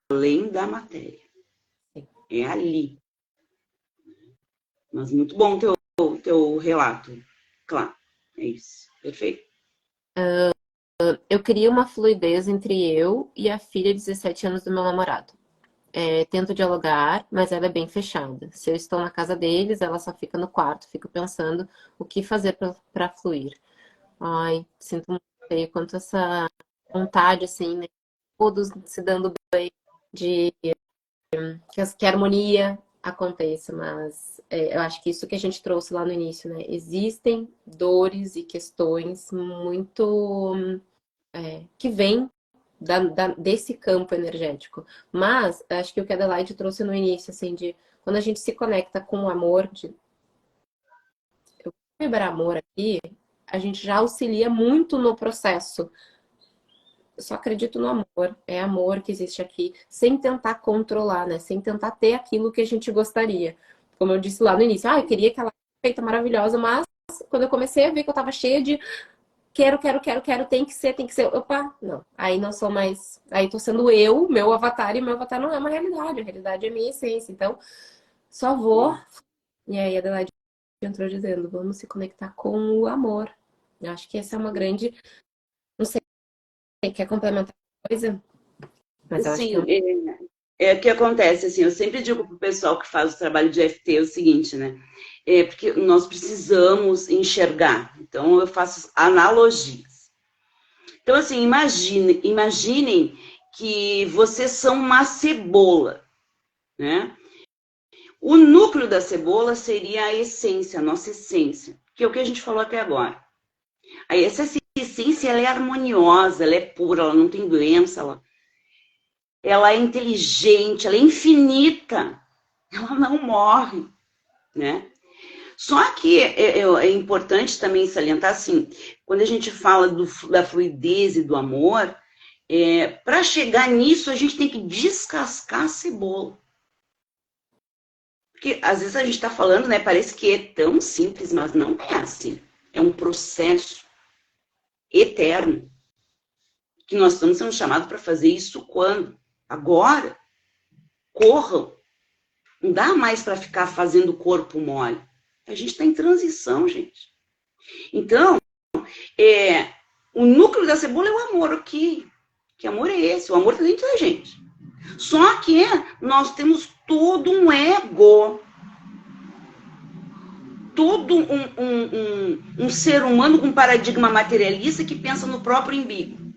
B: além da matéria. É ali. Mas muito bom teu relato. Claro, é isso. Perfeito.
A: eu queria uma fluidez entre eu e a filha de 17 anos do meu namorado. Tento dialogar, mas ela é bem fechada. Se eu estou na casa deles, ela só fica no quarto. Fico pensando o que fazer para fluir. Ai, sinto muito feio quanto essa vontade, assim, né? Todos se dando bem, de que a harmonia aconteça, mas eu acho que isso que a gente trouxe lá no início, né? Existem dores e questões muito que vêm desse campo energético. Mas acho que o que a Adelaide trouxe no início, assim, de quando a gente se conecta com o amor, de eu vibrar amor aqui, a gente já auxilia muito no processo. Eu só acredito no amor. É amor que existe aqui, sem tentar controlar, né? Sem tentar ter aquilo que a gente gostaria. Como eu disse lá no início, eu queria aquela feita maravilhosa, mas quando eu comecei a ver que eu tava cheia de quero, tem que ser. Opa, não. Aí não sou mais. Aí tô sendo eu, meu avatar, e meu avatar não é uma realidade. A realidade é a minha essência. Então, só vou. E aí a Adelaide entrou dizendo, vamos se conectar com o amor. Eu acho que essa é uma grande. Não sei, quer complementar a coisa? Mas eu acho que
B: Sim, o que acontece, assim, eu sempre digo para o pessoal que faz o trabalho de FT o seguinte, né? Porque nós precisamos enxergar. Então, eu faço analogias. Então, assim, imaginem que vocês são uma cebola, né? O núcleo da cebola seria a essência, a nossa essência, que é o que a gente falou até agora. Aí, essa essência, ela é harmoniosa, ela é pura, ela não tem doença, ela é inteligente, ela é infinita, ela não morre, né? Só que é importante também salientar, assim, quando a gente fala da fluidez e do amor, para chegar nisso, a gente tem que descascar a cebola. Porque às vezes a gente está falando, né? Parece que é tão simples, mas não é assim. É um processo eterno. Que nós estamos sendo chamados para fazer isso quando? Agora. Corram. Não dá mais para ficar fazendo corpo mole. A gente está em transição, gente. Então, o núcleo da cebola é o amor, ok? Que amor é esse? O amor está dentro da gente. Só que nós temos todo um ego, todo um ser humano com paradigma materialista que pensa no próprio umbigo,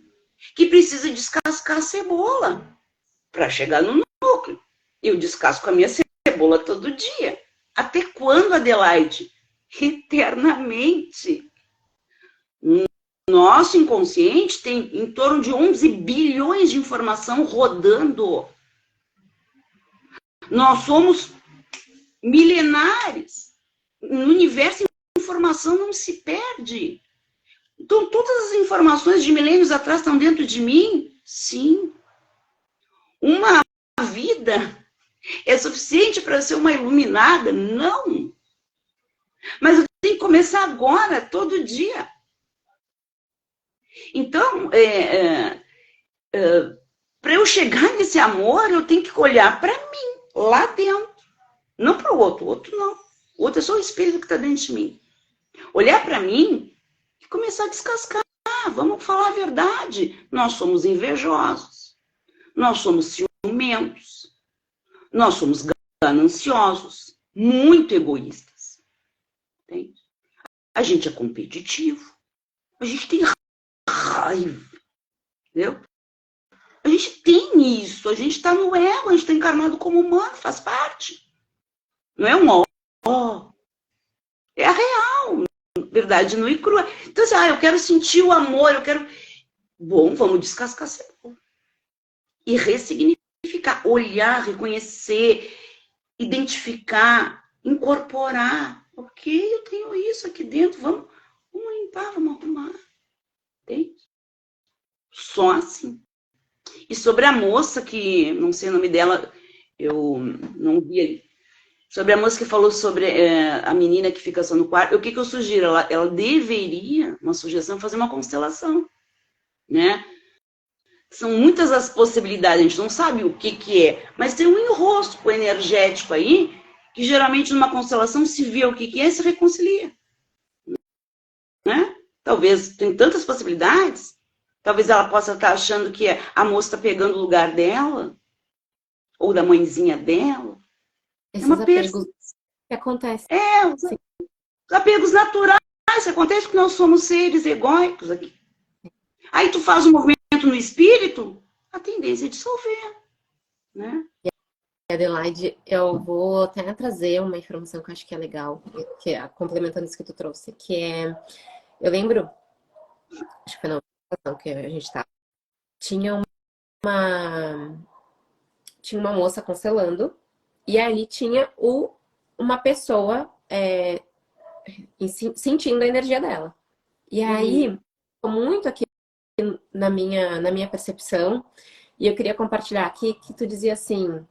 B: que precisa descascar a cebola para chegar no núcleo. Eu descasco a minha cebola todo dia. Até quando, Adelaide? Eternamente. Nosso inconsciente tem em torno de 11 bilhões de informação rodando. Nós somos milenares. No universo, a informação não se perde. Então, todas as informações de milênios atrás estão dentro de mim? Sim. Uma vida é suficiente para ser uma iluminada? Não. Mas eu tenho que começar agora, todo dia. Então, para eu chegar nesse amor, eu tenho que olhar para mim, lá dentro. Não para o outro. O outro não. O outro é só o espírito que está dentro de mim. Olhar para mim e começar a descascar. Vamos falar a verdade. Nós somos invejosos. Nós somos ciumentos. Nós somos gananciosos. Muito egoístas. Entende? A gente é competitivo. A gente tem raiva. Entendeu? A gente tem isso. A gente está no ego. A gente está encarnado como humano. Faz parte. Não é um ó. É a real. Verdade nua e crua. Então, assim, eu quero sentir o amor. Eu quero... Bom, vamos descascar cebola. E ressignificar. Olhar, reconhecer, identificar, incorporar. Ok, eu tenho isso aqui dentro. Vamos limpar, vamos arrumar. Entende? Só assim. E sobre a moça que, não sei o nome dela, eu não vi ali. Sobre a moça que falou sobre a menina que fica só no quarto, o que eu sugiro? Ela deveria, uma sugestão, fazer uma constelação, né? São muitas as possibilidades, a gente não sabe o que é, mas tem um enrosco energético aí, que geralmente numa constelação se vê o que é e se reconcilia. Né? Talvez, tem tantas possibilidades, talvez ela possa estar achando que a moça está pegando o lugar dela, ou da mãezinha dela.
A: Esses
B: é uma
A: apegos que acontecem.
B: Os apegos naturais, acontece que nós somos seres egóicos aqui. Aí tu faz um movimento no espírito, a tendência é dissolver, né?
A: Adelaide, eu vou até trazer uma informação que eu acho que é legal, que é complementando isso que tu trouxe, que é, eu lembro, acho que foi na situação que a gente estava, tinha uma moça constelando, e ali tinha uma pessoa sentindo a energia dela. E aí, muito aqui na minha percepção, e eu queria compartilhar aqui que tu dizia assim,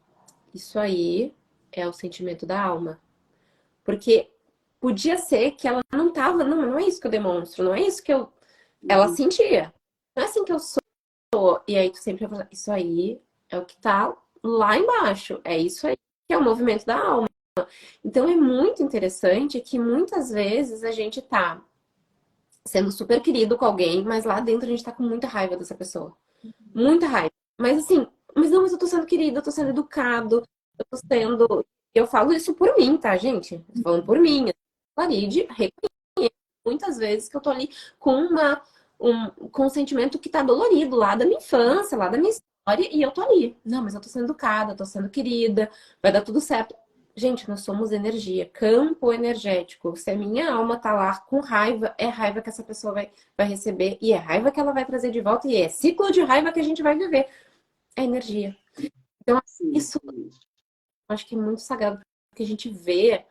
A: isso aí é o sentimento da alma. Porque podia ser que ela não tava, não é isso que eu demonstro, não é isso que ela sentia. Não é assim que eu sou. E aí tu sempre vai falar, isso aí é o que tá lá embaixo. É isso aí que é o movimento da alma. Então é muito interessante que muitas vezes a gente tá sendo super querido com alguém, mas lá dentro a gente tá com muita raiva dessa pessoa. Muita raiva. Mas assim, mas eu tô sendo querido, eu tô sendo educado, eu tô sendo. Eu falo isso por mim, tá, gente? Eu tô falando por mim. Claride reconhece muitas vezes que eu tô ali com um sentimento que tá dolorido lá da minha infância, lá da minha história, e eu tô ali. Não, mas eu tô sendo educada, eu tô sendo querida, vai dar tudo certo. Gente, nós somos energia, campo energético. Se a minha alma tá lá com raiva, é raiva que essa pessoa vai receber, e é raiva que ela vai trazer de volta, e é ciclo de raiva que a gente vai viver. É energia. Então, isso eu acho que é muito sagrado, porque a gente vê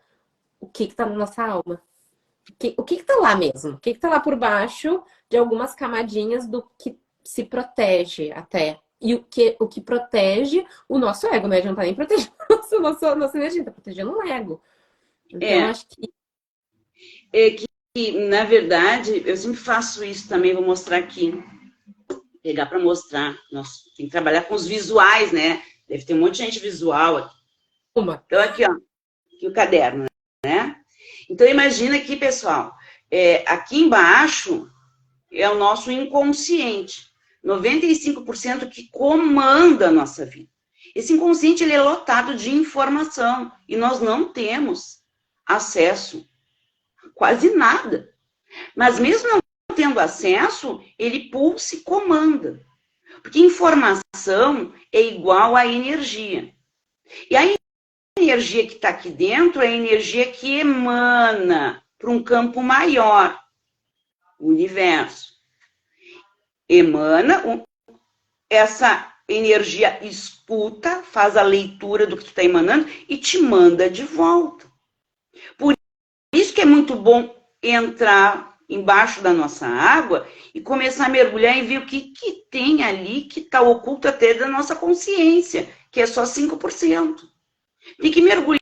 A: o que tá na nossa alma. O que tá lá mesmo? O que tá lá por baixo de algumas camadinhas do que se protege até. E o que protege o nosso ego, né? A gente não tá nem protegendo nossa energia, tá protegendo o ego. Então, eu acho que...
B: na verdade, eu sempre faço isso também, vou mostrar aqui. Pegar para mostrar. Nós tem que trabalhar com os visuais, né? Deve ter um monte de gente visual aqui. Então, aqui, ó. Aqui o caderno, né? Então, imagina aqui, pessoal. Aqui embaixo é o nosso inconsciente. 95% que comanda a nossa vida. Esse inconsciente, ele é lotado de informação. E nós não temos acesso a quase nada. Mas mesmo não tendo acesso, ele pulsa e comanda. Porque informação é igual a energia. E a energia que está aqui dentro é a energia que emana para um campo maior, o universo. Emana, essa energia escuta, faz a leitura do que tu está emanando e te manda de volta. Por isso que é muito bom entrar embaixo da nossa água e começar a mergulhar e ver o que tem ali que está oculto até da nossa consciência, que é só 5%. Tem que mergulhar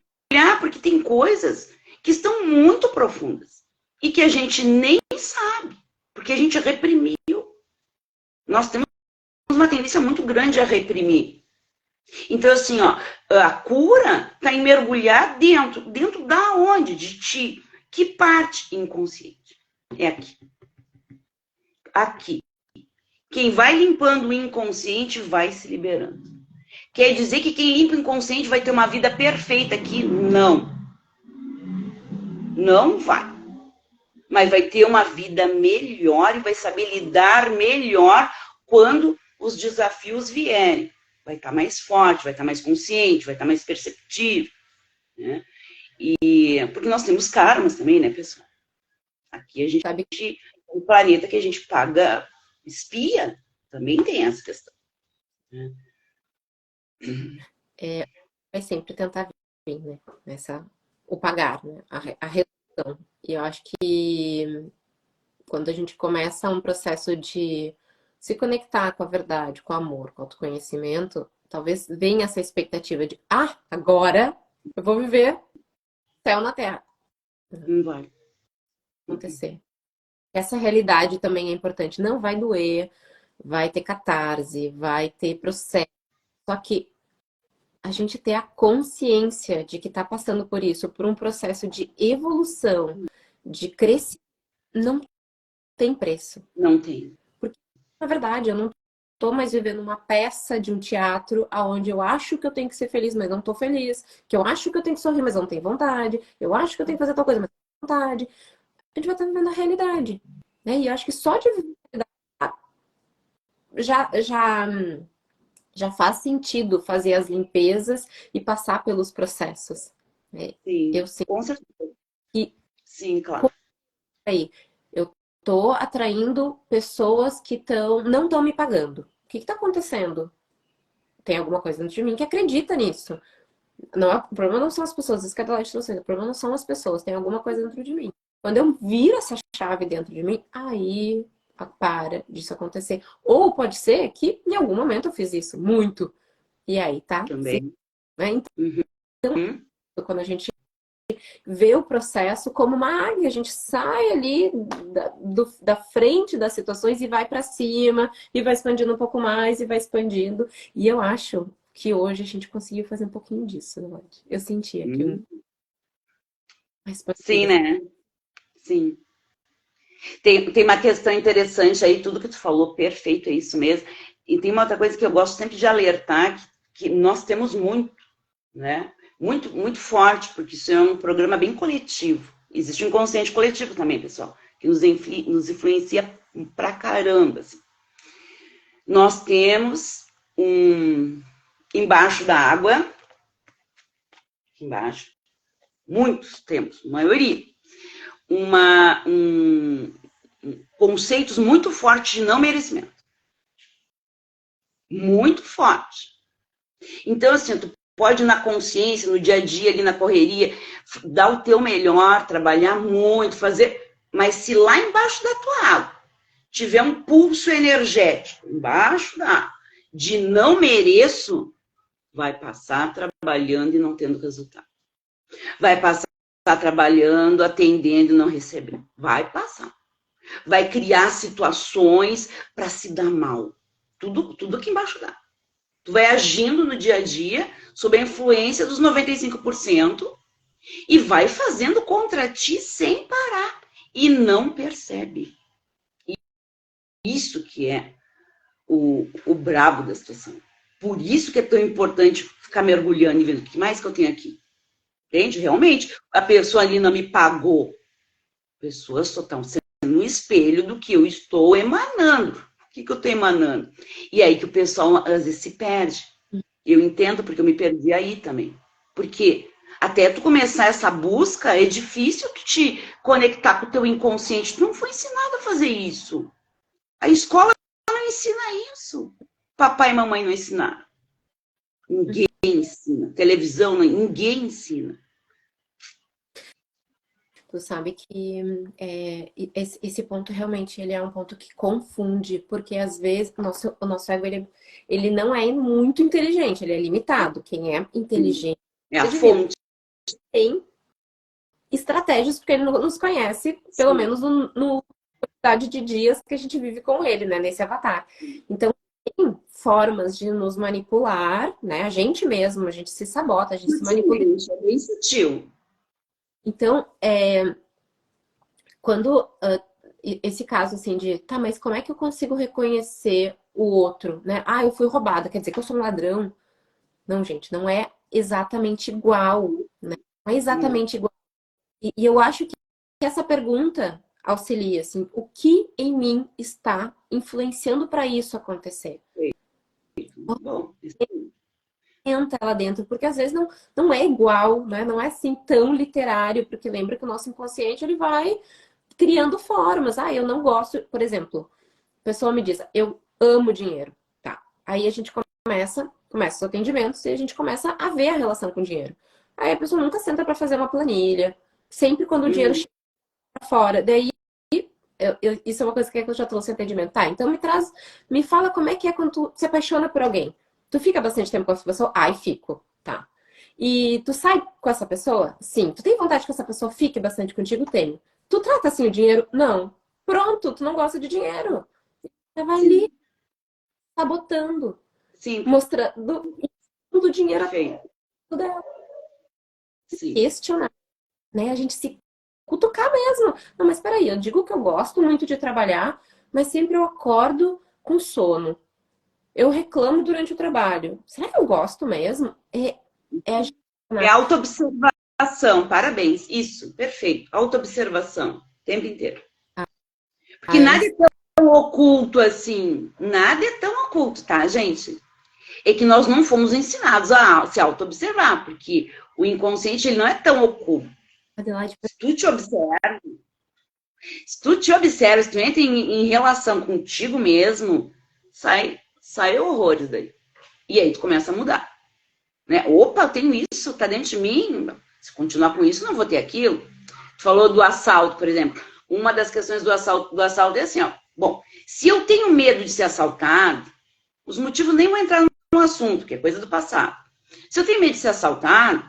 B: porque tem coisas que estão muito profundas e que a gente nem sabe, porque a gente reprimiu. Nós temos uma tendência muito grande a reprimir. Então, assim, ó, a cura está em mergulhar dentro. Dentro da onde? De ti. Que parte inconsciente? É aqui. Aqui. Quem vai limpando o inconsciente vai se liberando. Quer dizer que quem limpa o inconsciente vai ter uma vida perfeita aqui? Não. Não vai. Mas vai ter uma vida melhor e vai saber lidar melhor quando os desafios vierem. Vai estar mais forte, vai estar mais consciente, vai estar mais perceptivo. Né? E porque nós temos karmas também, né, pessoal? Aqui a gente sabe que o planeta que a gente paga espia também tem essa questão. Né?
A: Vai sempre tentar vir, né? O pagar, né? A redução. E eu acho que quando a gente começa um processo de se conectar com a verdade, com o amor, com o autoconhecimento, talvez venha essa expectativa de, agora eu vou viver céu na terra.
B: Não vai
A: acontecer. Essa realidade também é importante. Não vai doer, vai ter catarse, vai ter processo. Só que a gente ter a consciência de que está passando por isso, por um processo de evolução, de crescimento, não tem preço.
B: Não tem.
A: Porque, na verdade, eu não estou mais vivendo uma peça de um teatro onde eu acho que eu tenho que ser feliz, mas não estou feliz. Que eu acho que eu tenho que sorrir, mas não tenho vontade. Eu acho que eu tenho que fazer tal coisa, mas não tenho vontade. A gente vai estar vivendo a realidade. Né? E eu acho que só de viver já faz sentido fazer as limpezas e passar pelos processos.
B: Sim,
A: eu sei
B: com certeza.
A: que
B: Sim, claro.
A: aí eu tô atraindo pessoas que não estão me pagando. O que está acontecendo? Tem alguma coisa dentro de mim que acredita nisso. O problema não são as pessoas, isso que a Adelaide trouxe, o problema não são as pessoas, tem alguma coisa dentro de mim. Quando eu viro essa chave dentro de mim, aí para disso acontecer. Ou pode ser que em algum momento eu fiz isso, muito. E aí, tá?
B: Também.
A: Sim, né?
B: Uhum.
A: Quando a gente vê o processo como uma águia, a gente sai ali da frente das situações e vai para cima, e vai expandindo um pouco mais, e vai expandindo. E eu acho que hoje a gente conseguiu fazer um pouquinho disso, né? Eu senti aqui
B: Sim, né? Sim. Tem uma questão interessante aí, tudo que tu falou, perfeito, é isso mesmo. E tem uma outra coisa que eu gosto sempre de alertar, que nós temos muito, né? Muito, muito forte, porque isso é um programa bem coletivo. Existe um inconsciente coletivo também, pessoal, que nos influencia pra caramba. Assim. Nós temos embaixo da água, aqui embaixo, muitos temos, maioria, conceitos muito fortes de não merecimento. Muito forte. Então, assim, tu pode na consciência, no dia a dia, ali na correria, dar o teu melhor, trabalhar muito, fazer... Mas se lá embaixo da tua água tiver um pulso energético, embaixo da água, de não mereço, vai passar trabalhando e não tendo resultado. Vai passar trabalhando, atendendo e não recebendo. Vai passar. Vai criar situações para se dar mal. Tudo aqui embaixo dá. Tu vai agindo no dia a dia sob a influência dos 95% e vai fazendo contra ti sem parar. E não percebe. Isso que é o brabo da situação. Por isso que é tão importante ficar mergulhando e vendo o que mais que eu tenho aqui. Entende? Realmente, a pessoa ali não me pagou. Pessoas só estão sendo um espelho do que eu estou emanando. O que eu estou emanando? E aí que o pessoal às vezes se perde. Eu entendo porque eu me perdi aí também. Porque até tu começar essa busca, é difícil tu te conectar com o teu inconsciente. Tu não foi ensinado a fazer isso. A escola não ensina isso. Papai e mamãe não ensinaram. Ninguém ensina. Televisão, ninguém ensina.
A: Tu sabe que esse ponto realmente ele é um ponto que confunde, porque às vezes o nosso ego ele não é muito inteligente, ele é limitado. Quem é inteligente
B: É a
A: de vida
B: fonte.
A: tem estratégias, porque ele nos conhece, pelo
B: Sim.
A: menos no quantidade de dias que a gente vive com ele, né, nesse avatar. Então, tem formas de nos manipular, né? A gente mesmo, a gente se sabota, a gente se manipula.
B: Sutilmente, é bem sutil.
A: Então, quando esse caso assim de, tá, mas como é que eu consigo reconhecer o outro, né? Ah, eu fui roubada, quer dizer que eu sou um ladrão? Não, gente, não é exatamente igual, né? Não é
B: Não.
A: exatamente igual. E eu acho que essa pergunta auxilia, assim, o que em mim está influenciando para isso acontecer?
B: Bom,
A: Entra lá dentro, porque às vezes não é igual, né? Não é assim tão literário, porque lembra que o nosso inconsciente ele vai criando formas. Ah, eu não gosto, por exemplo, a pessoa me diz, eu amo dinheiro, tá? Aí a gente começa os atendimentos e a gente começa a ver a relação com o dinheiro. Aí a pessoa nunca senta para fazer uma planilha, sempre quando o dinheiro chega pra fora. Daí isso é uma coisa que eu já trouxe em atendimento. Tá, então me fala como é que é quando tu se apaixona por alguém. Tu fica bastante tempo com essa pessoa? Ai, fico. Tá. E tu sai com essa pessoa? Sim. Tu tem vontade que essa pessoa fique bastante contigo? Tenho. Tu trata assim o dinheiro? Não. Pronto, tu não gosta de dinheiro. Você vai ali
B: sim,
A: sabotando,
B: sim,
A: mostrando do dinheiro a
B: perfeito.
A: tudo é
B: Sim.
A: questionar, né? A gente se cutucar mesmo. Não, mas peraí, eu digo que eu gosto muito de trabalhar, mas sempre eu acordo com sono. Eu reclamo durante o trabalho. Será que eu gosto mesmo? É a gente,
B: É
A: né?
B: autoobservação, parabéns. Isso, perfeito. Autoobservação, o tempo inteiro. Porque
A: Aí,
B: nada é tão oculto assim. Nada é tão oculto, tá, gente? É que nós não fomos ensinados a se auto-observar, porque o inconsciente ele não é tão oculto.
A: Adelaide,
B: Se tu te observa, se tu entra em relação contigo mesmo, sai horrores daí. E aí tu começa a mudar. Né? Opa, eu tenho isso, tá dentro de mim. Se continuar com isso, não vou ter aquilo. Tu falou do assalto, por exemplo. Uma das questões do assalto é assim, ó. Bom, se eu tenho medo de ser assaltado, os motivos nem vão entrar no assunto, que é coisa do passado. Se eu tenho medo de ser assaltado,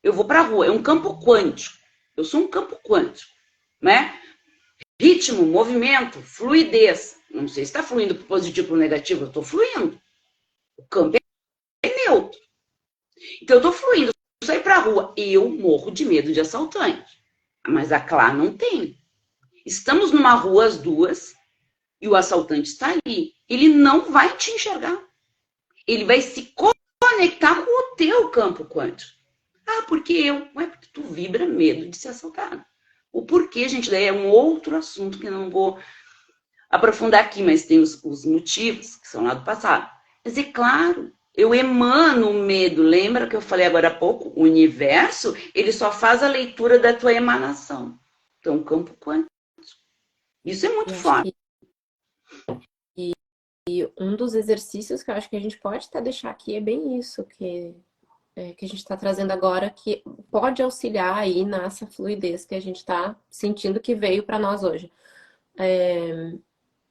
B: eu vou para a rua. É um campo quântico. Eu sou um campo quântico, né? Ritmo, movimento, fluidez. Não sei se está fluindo para positivo ou negativo, eu estou fluindo. O campo é neutro. Então eu estou fluindo. Eu saio para a rua, eu morro de medo de assaltante. Mas a Clá não tem. Estamos numa rua as duas e o assaltante está ali. Ele não vai te enxergar. Ele vai se conectar com o teu campo quântico. Ah, porque eu? Não é porque tu vibra medo de ser assaltado. O porquê, gente, daí é um outro assunto que eu não vou aprofundar aqui, mas tem os motivos que são lá do passado. Mas é claro, eu emano o medo. Lembra que eu falei agora há pouco? O universo, ele só faz a leitura da tua emanação. Então, campo quântico. Isso é muito
A: eu acho
B: forte.
A: que um dos exercícios que eu acho que a gente pode até deixar aqui é bem isso, que a gente está trazendo agora, que pode auxiliar aí nessa fluidez que a gente está sentindo que veio para nós hoje.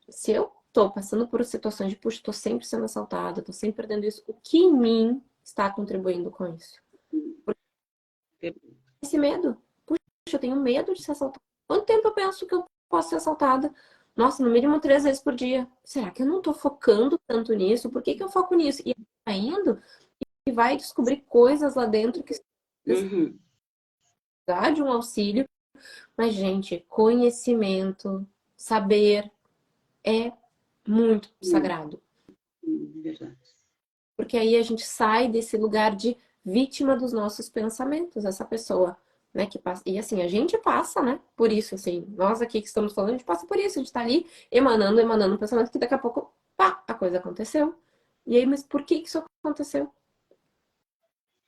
A: Se eu tô passando por situações de, puxa, tô sempre sendo assaltada, tô sempre perdendo isso, o que em mim está contribuindo com isso? Esse medo. Puxa, eu tenho medo de ser assaltada. Quanto tempo eu penso que eu posso ser assaltada? Nossa, no mínimo 3 vezes por dia. Será que eu não tô focando tanto nisso? Por que que eu foco nisso? E vai indo e vai descobrir coisas lá dentro que
B: Uhum.
A: precisar de um auxílio. Mas, gente, conhecimento, saber é muito sagrado.
B: Verdade.
A: Porque aí a gente sai desse lugar de vítima dos nossos pensamentos, essa pessoa, né, que passa. E assim, a gente passa, né, por isso, assim, nós aqui que estamos falando, a gente passa por isso, a gente tá ali emanando um pensamento que daqui a pouco, pá, a coisa aconteceu. E aí, mas por que isso aconteceu?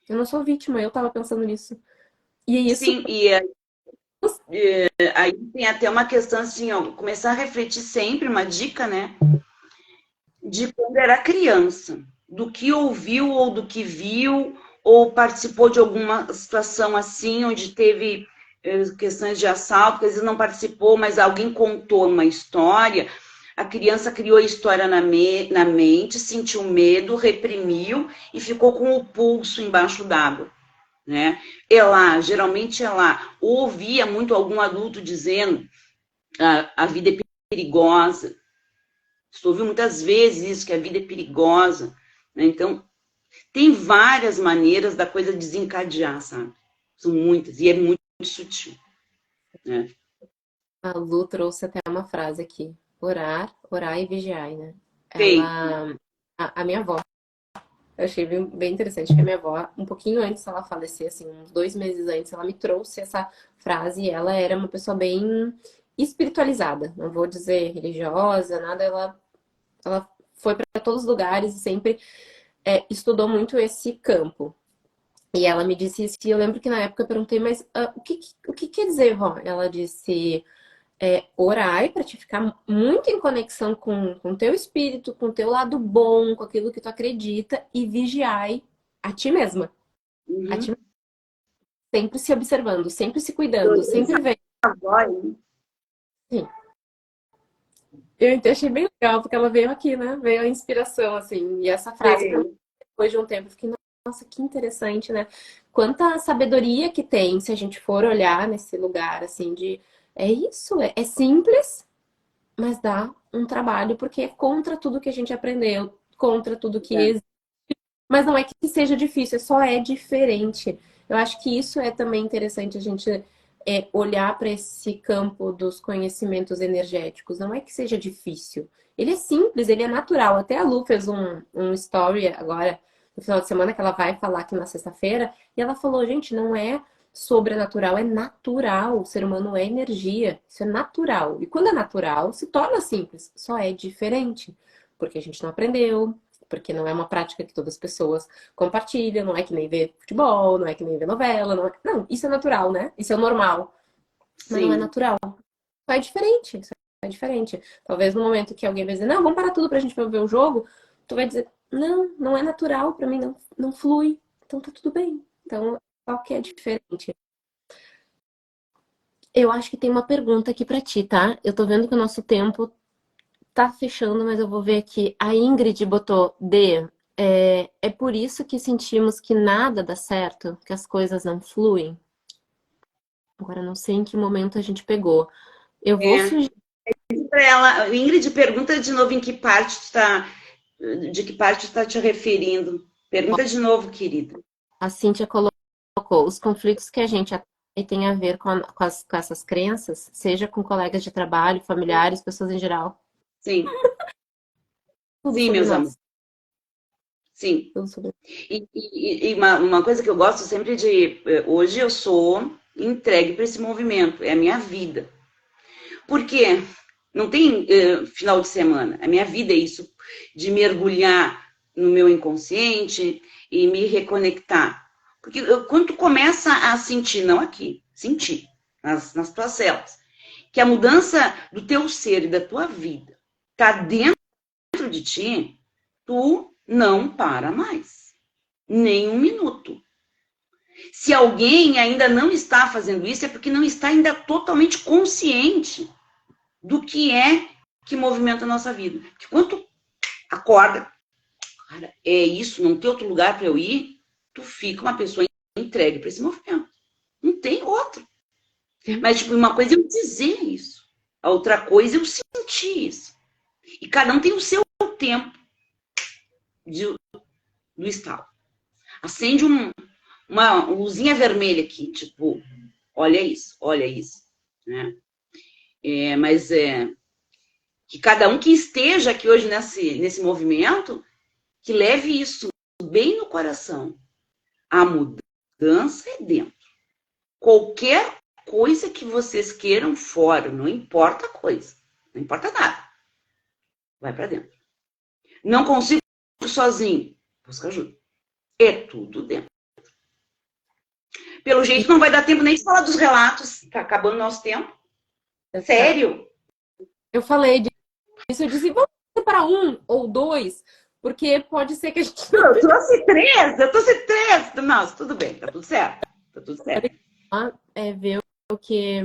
A: Eu não sou vítima, eu tava pensando nisso. E é isso.
B: Sim, aí tem até uma questão assim, ó, começar a refletir sempre, uma dica, né? De quando era criança, do que ouviu ou do que viu, ou participou de alguma situação assim, onde teve questões de assalto, que às vezes não participou, mas alguém contou uma história, a criança criou a história na mente, sentiu medo, reprimiu e ficou com o pulso embaixo d'água, né? Geralmente ela ouvia muito algum adulto dizendo a vida é perigosa. Você ouviu muitas vezes isso, que a vida é perigosa, né? Então, tem várias maneiras da coisa desencadear, sabe? São muitas, e é muito sutil, né?
A: A Lu trouxe até uma frase aqui. Orar, orar e vigiar, né?
B: Tem.
A: A minha avó, eu achei bem interessante que a minha avó, um pouquinho antes ela falecer, assim, uns 2 meses antes, ela me trouxe essa frase e ela era uma pessoa bem espiritualizada. Não vou dizer religiosa, nada, ela foi para todos os lugares e sempre estudou muito esse campo. E ela me disse isso, e eu lembro que na época eu perguntei, mas o que quer dizer, vó? Ela disse, orai para te ficar muito em conexão com o teu espírito, com o teu lado bom, com aquilo que tu acredita, e vigiai a ti mesma. A ti
B: Uhum.
A: mesma. Sempre se observando, sempre se cuidando, sempre vendo. Sim. Eu achei bem legal, porque ela veio aqui, né? Veio a inspiração, assim. E essa frase, pra mim, depois de um tempo, eu fiquei, nossa, que interessante, né? Quanta sabedoria que tem se a gente for olhar nesse lugar, assim, de. É isso, é simples, mas dá um trabalho, porque é contra tudo que a gente aprendeu, contra tudo que existe. Mas não é que seja difícil, só é diferente. Eu acho que isso é também interessante a gente olhar para esse campo dos conhecimentos energéticos. Não é que seja difícil. Ele é simples, ele é natural. Até a Lu fez um story agora, no final de semana, que ela vai falar aqui na sexta-feira, e ela falou, gente, não é sobrenatural, é natural. O ser humano é energia, isso é natural. E quando é natural, se torna simples, só é diferente. Porque a gente não aprendeu, porque não é uma prática que todas as pessoas compartilham, não é que nem ver futebol, não é que nem ver novela, não, isso é natural, né? Isso é normal, mas não é
B: Sim.
A: natural. Só é diferente, isso é diferente. Talvez no momento que alguém vai dizer, não, vamos parar tudo pra gente ver o jogo, tu vai dizer, não, não é natural pra mim, não flui, então tá tudo bem. Então, só que é diferente. Eu acho que tem uma pergunta aqui pra ti, tá? Eu tô vendo que o nosso tempo tá fechando, mas eu vou ver aqui. A Ingrid botou D. É por isso que sentimos que nada dá certo, que as coisas não fluem. Agora, não sei em que momento a gente pegou. Eu vou sugerir.
B: Para ela, Ingrid, pergunta de novo em que parte tu tá, de que parte tu tá te referindo. Pergunta de novo, querida.
A: A Cíntia colocou os conflitos que a gente tem a ver com essas crenças, seja com colegas de trabalho, familiares, pessoas em geral.
B: Sim,
A: Tudo
B: sim,
A: sobre
B: meus
A: nós.
B: amores. Sim.
A: Tudo sobre...
B: E uma coisa que eu gosto sempre de. Hoje eu sou entregue para esse movimento, é a minha vida. Por quê? Não tem final de semana. A minha vida é isso, de mergulhar no meu inconsciente e me reconectar. Porque quando tu começa a sentir, não aqui, sentir, nas tuas células, que a mudança do teu ser e da tua vida está dentro de ti, tu não para mais. Nem um minuto. Se alguém ainda não está fazendo isso, é porque não está ainda totalmente consciente do que é que movimenta a nossa vida. Porque quando tu acorda, cara, é isso, não tem outro lugar para eu ir, tu fica uma pessoa entregue para esse movimento. Não tem outro. Mas, tipo, uma coisa é eu dizer isso, a outra coisa é eu sentir isso. E cada um tem o seu tempo do estalo. Acende uma luzinha vermelha aqui, tipo, olha isso, né? Mas que cada um que esteja aqui hoje nesse movimento, que leve isso bem no coração. A mudança é dentro. Qualquer coisa que vocês queiram fora, não importa a coisa, não importa nada, vai para dentro. Não consigo sozinho, busca ajuda. É tudo dentro. Pelo jeito não vai dar tempo nem de falar dos relatos, tá acabando o nosso tempo. Sério?
A: Eu falei disso, eu disse, vamos separar um ou dois, porque pode ser que a gente não...
B: Eu trouxe três. Nossa, tudo bem, tá tudo certo. Tá tudo certo.
A: Ver que...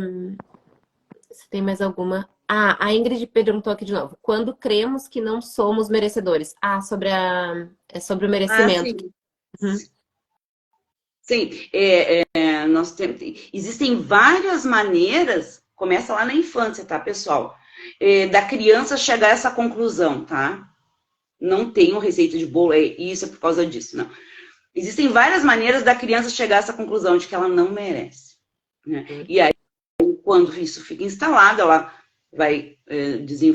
A: Se tem mais alguma... Ah, a Ingrid perguntou aqui de novo. Quando cremos que não somos merecedores? Ah, é sobre o
B: Ah,
A: merecimento.
B: sim.
A: Uhum.
B: Sim, nós temos, existem várias maneiras, começa lá na infância, tá, pessoal? Da criança chegar a essa conclusão, tá? Não tem receita de bolo, isso é por causa disso, não. Existem várias maneiras da criança chegar a essa conclusão de que ela não merece, né? E aí, quando isso fica instalado, ela vai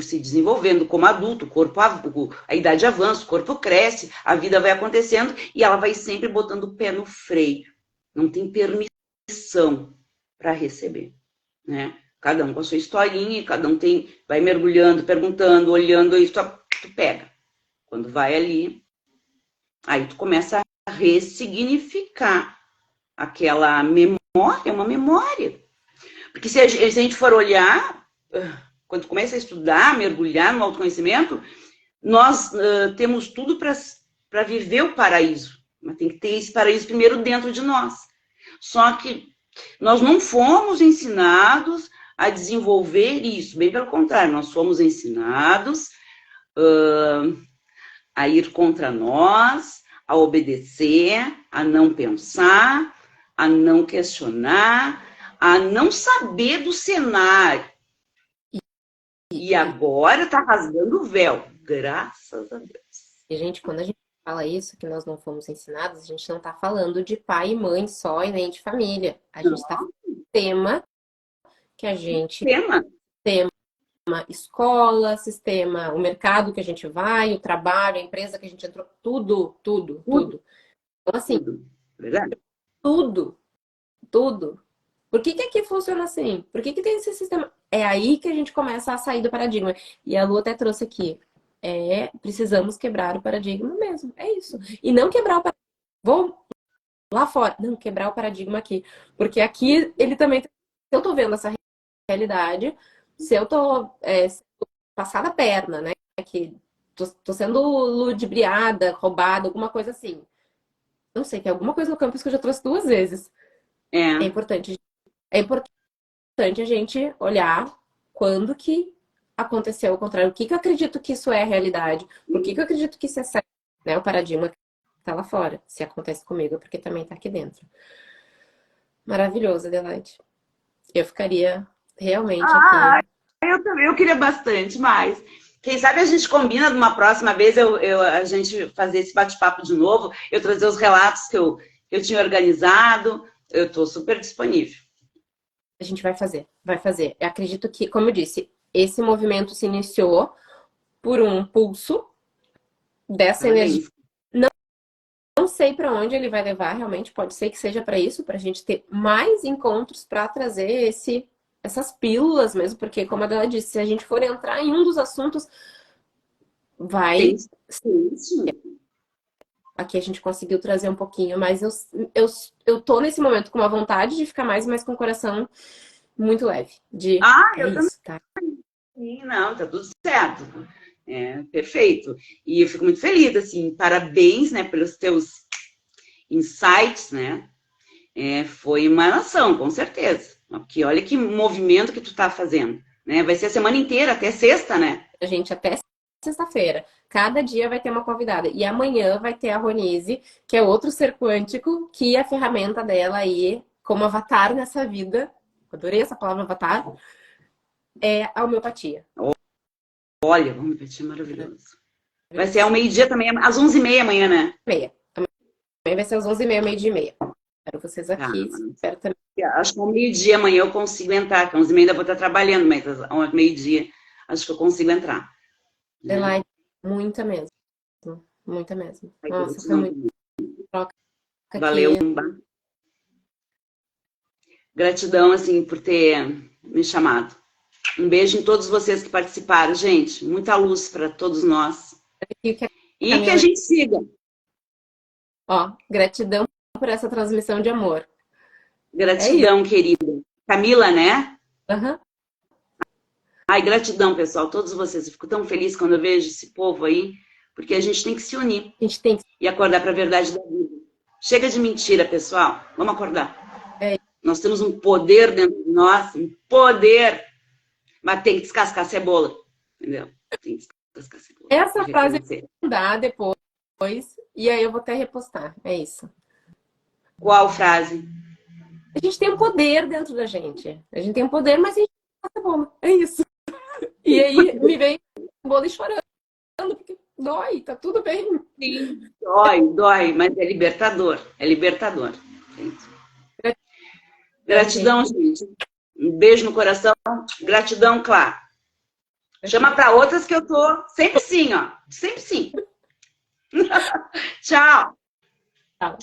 B: se desenvolvendo como adulto, a idade avança, o corpo cresce, a vida vai acontecendo e ela vai sempre botando o pé no freio. Não tem permissão para receber, né? Cada um com a sua historinha, cada um vai mergulhando, perguntando, olhando, e tu pega. Quando vai ali, aí tu começa a ressignificar aquela memória, uma memória. Porque se a gente for olhar, quando começa a estudar, mergulhar no autoconhecimento, nós temos tudo para viver o paraíso. Mas tem que ter esse paraíso primeiro dentro de nós. Só que nós não fomos ensinados a desenvolver isso. Bem pelo contrário, nós fomos ensinados a ir contra nós, a obedecer, a não pensar, a não questionar, a não saber do cenário. E agora tá rasgando o véu, graças a Deus.
A: E, gente, quando a gente fala isso, que nós não fomos ensinados, a gente não tá falando de pai e mãe só e nem de família. A gente tá falando do tema que a gente... Tema, escola, sistema, o mercado que a gente vai, o trabalho, a empresa que a gente entrou, tudo. Então, assim,
B: verdade?
A: tudo. Por que aqui funciona assim? Por que tem esse sistema? É aí que a gente começa a sair do paradigma. E a Lu até trouxe aqui. Precisamos quebrar o paradigma mesmo. É isso. E não quebrar o paradigma. Vou lá fora. Não, quebrar o paradigma aqui. Porque aqui ele também... Se eu tô vendo essa realidade, se eu tô passada a perna, né? Que tô sendo ludibriada, roubada, alguma coisa assim. Não sei, tem alguma coisa no campus que eu já trouxe 2 vezes. É importante a gente olhar quando que aconteceu o contrário. O que eu acredito que isso é a realidade? Por que eu acredito que isso é certo? Né? O paradigma tá lá fora. Se acontece comigo, é porque também tá aqui dentro. Maravilhoso, Adelaide. Eu ficaria realmente aqui.
B: Eu queria bastante, mas quem sabe a gente combina numa próxima vez a gente fazer esse bate-papo de novo, eu trazer os relatos que eu tinha organizado, eu estou super disponível.
A: A gente vai fazer. Eu acredito que, como eu disse, esse movimento se iniciou por um pulso dessa energia. Não sei para onde ele vai levar, realmente, pode ser que seja para isso, para a gente ter mais encontros para trazer essas pílulas mesmo, porque, como a Adela disse, se a gente for entrar em um dos assuntos, vai...
B: Sim.
A: Aqui a gente conseguiu trazer um pouquinho, mas eu tô nesse momento com uma vontade de ficar mais, mas com o coração muito leve.
B: Eu também. Tá? Sim, não, tá tudo certo. Perfeito. E eu fico muito feliz, assim, parabéns, né, pelos teus insights, né? Foi uma nação, com certeza. Porque olha que movimento que tu tá fazendo, né? Vai ser a semana inteira, até sexta, né?
A: A gente até sexta-feira. Cada dia vai ter uma convidada. E amanhã vai ter a Ronise, que é outro ser quântico, que a ferramenta dela aí, como avatar nessa vida, adorei essa palavra avatar, é a homeopatia.
B: Olha, a homeopatia é maravilhoso. Vai ser ao meio-dia também, às 11h30 amanhã, né?
A: Amanhã vai ser às 11h30, meio-dia e meia. Espero vocês aqui. Espero também.
B: Acho que ao meio-dia amanhã eu consigo entrar, porque às 11h30 ainda vou estar trabalhando, mas ao meio-dia acho que eu consigo entrar.
A: Adelaide, muita mesmo. Muita mesmo. Nossa, foi muito troca.
B: Valeu. Gratidão, assim, por ter me chamado. Um beijo em todos vocês que participaram, gente. Muita luz para todos nós. E que a gente siga.
A: Gratidão por essa transmissão de amor.
B: Gratidão, querida. Camila, né?
A: Uhum.
B: Ai, gratidão, pessoal, todos vocês. Eu fico tão feliz quando eu vejo esse povo aí, porque a gente tem que se unir.
A: A gente tem que...
B: E acordar para a verdade da vida. Chega de mentira, pessoal. Vamos acordar. Nós temos um poder dentro de nós, um poder, mas tem que descascar a cebola, entendeu? Tem que descascar a cebola.
A: Essa frase eu vou mandar depois, e aí eu vou até repostar. É isso.
B: Qual frase?
A: A gente tem um poder dentro da gente. A gente tem um poder, mas a gente não faz bom. É isso. E aí me veio o bolo chorando, porque dói, tá tudo bem.
B: Sim, dói, mas é libertador. É libertador. Gente. Gratidão, gente. Um beijo no coração. Gratidão, Clá. Chama para outras que eu tô sempre sim, ó. Sempre sim. Tchau.
A: Tchau.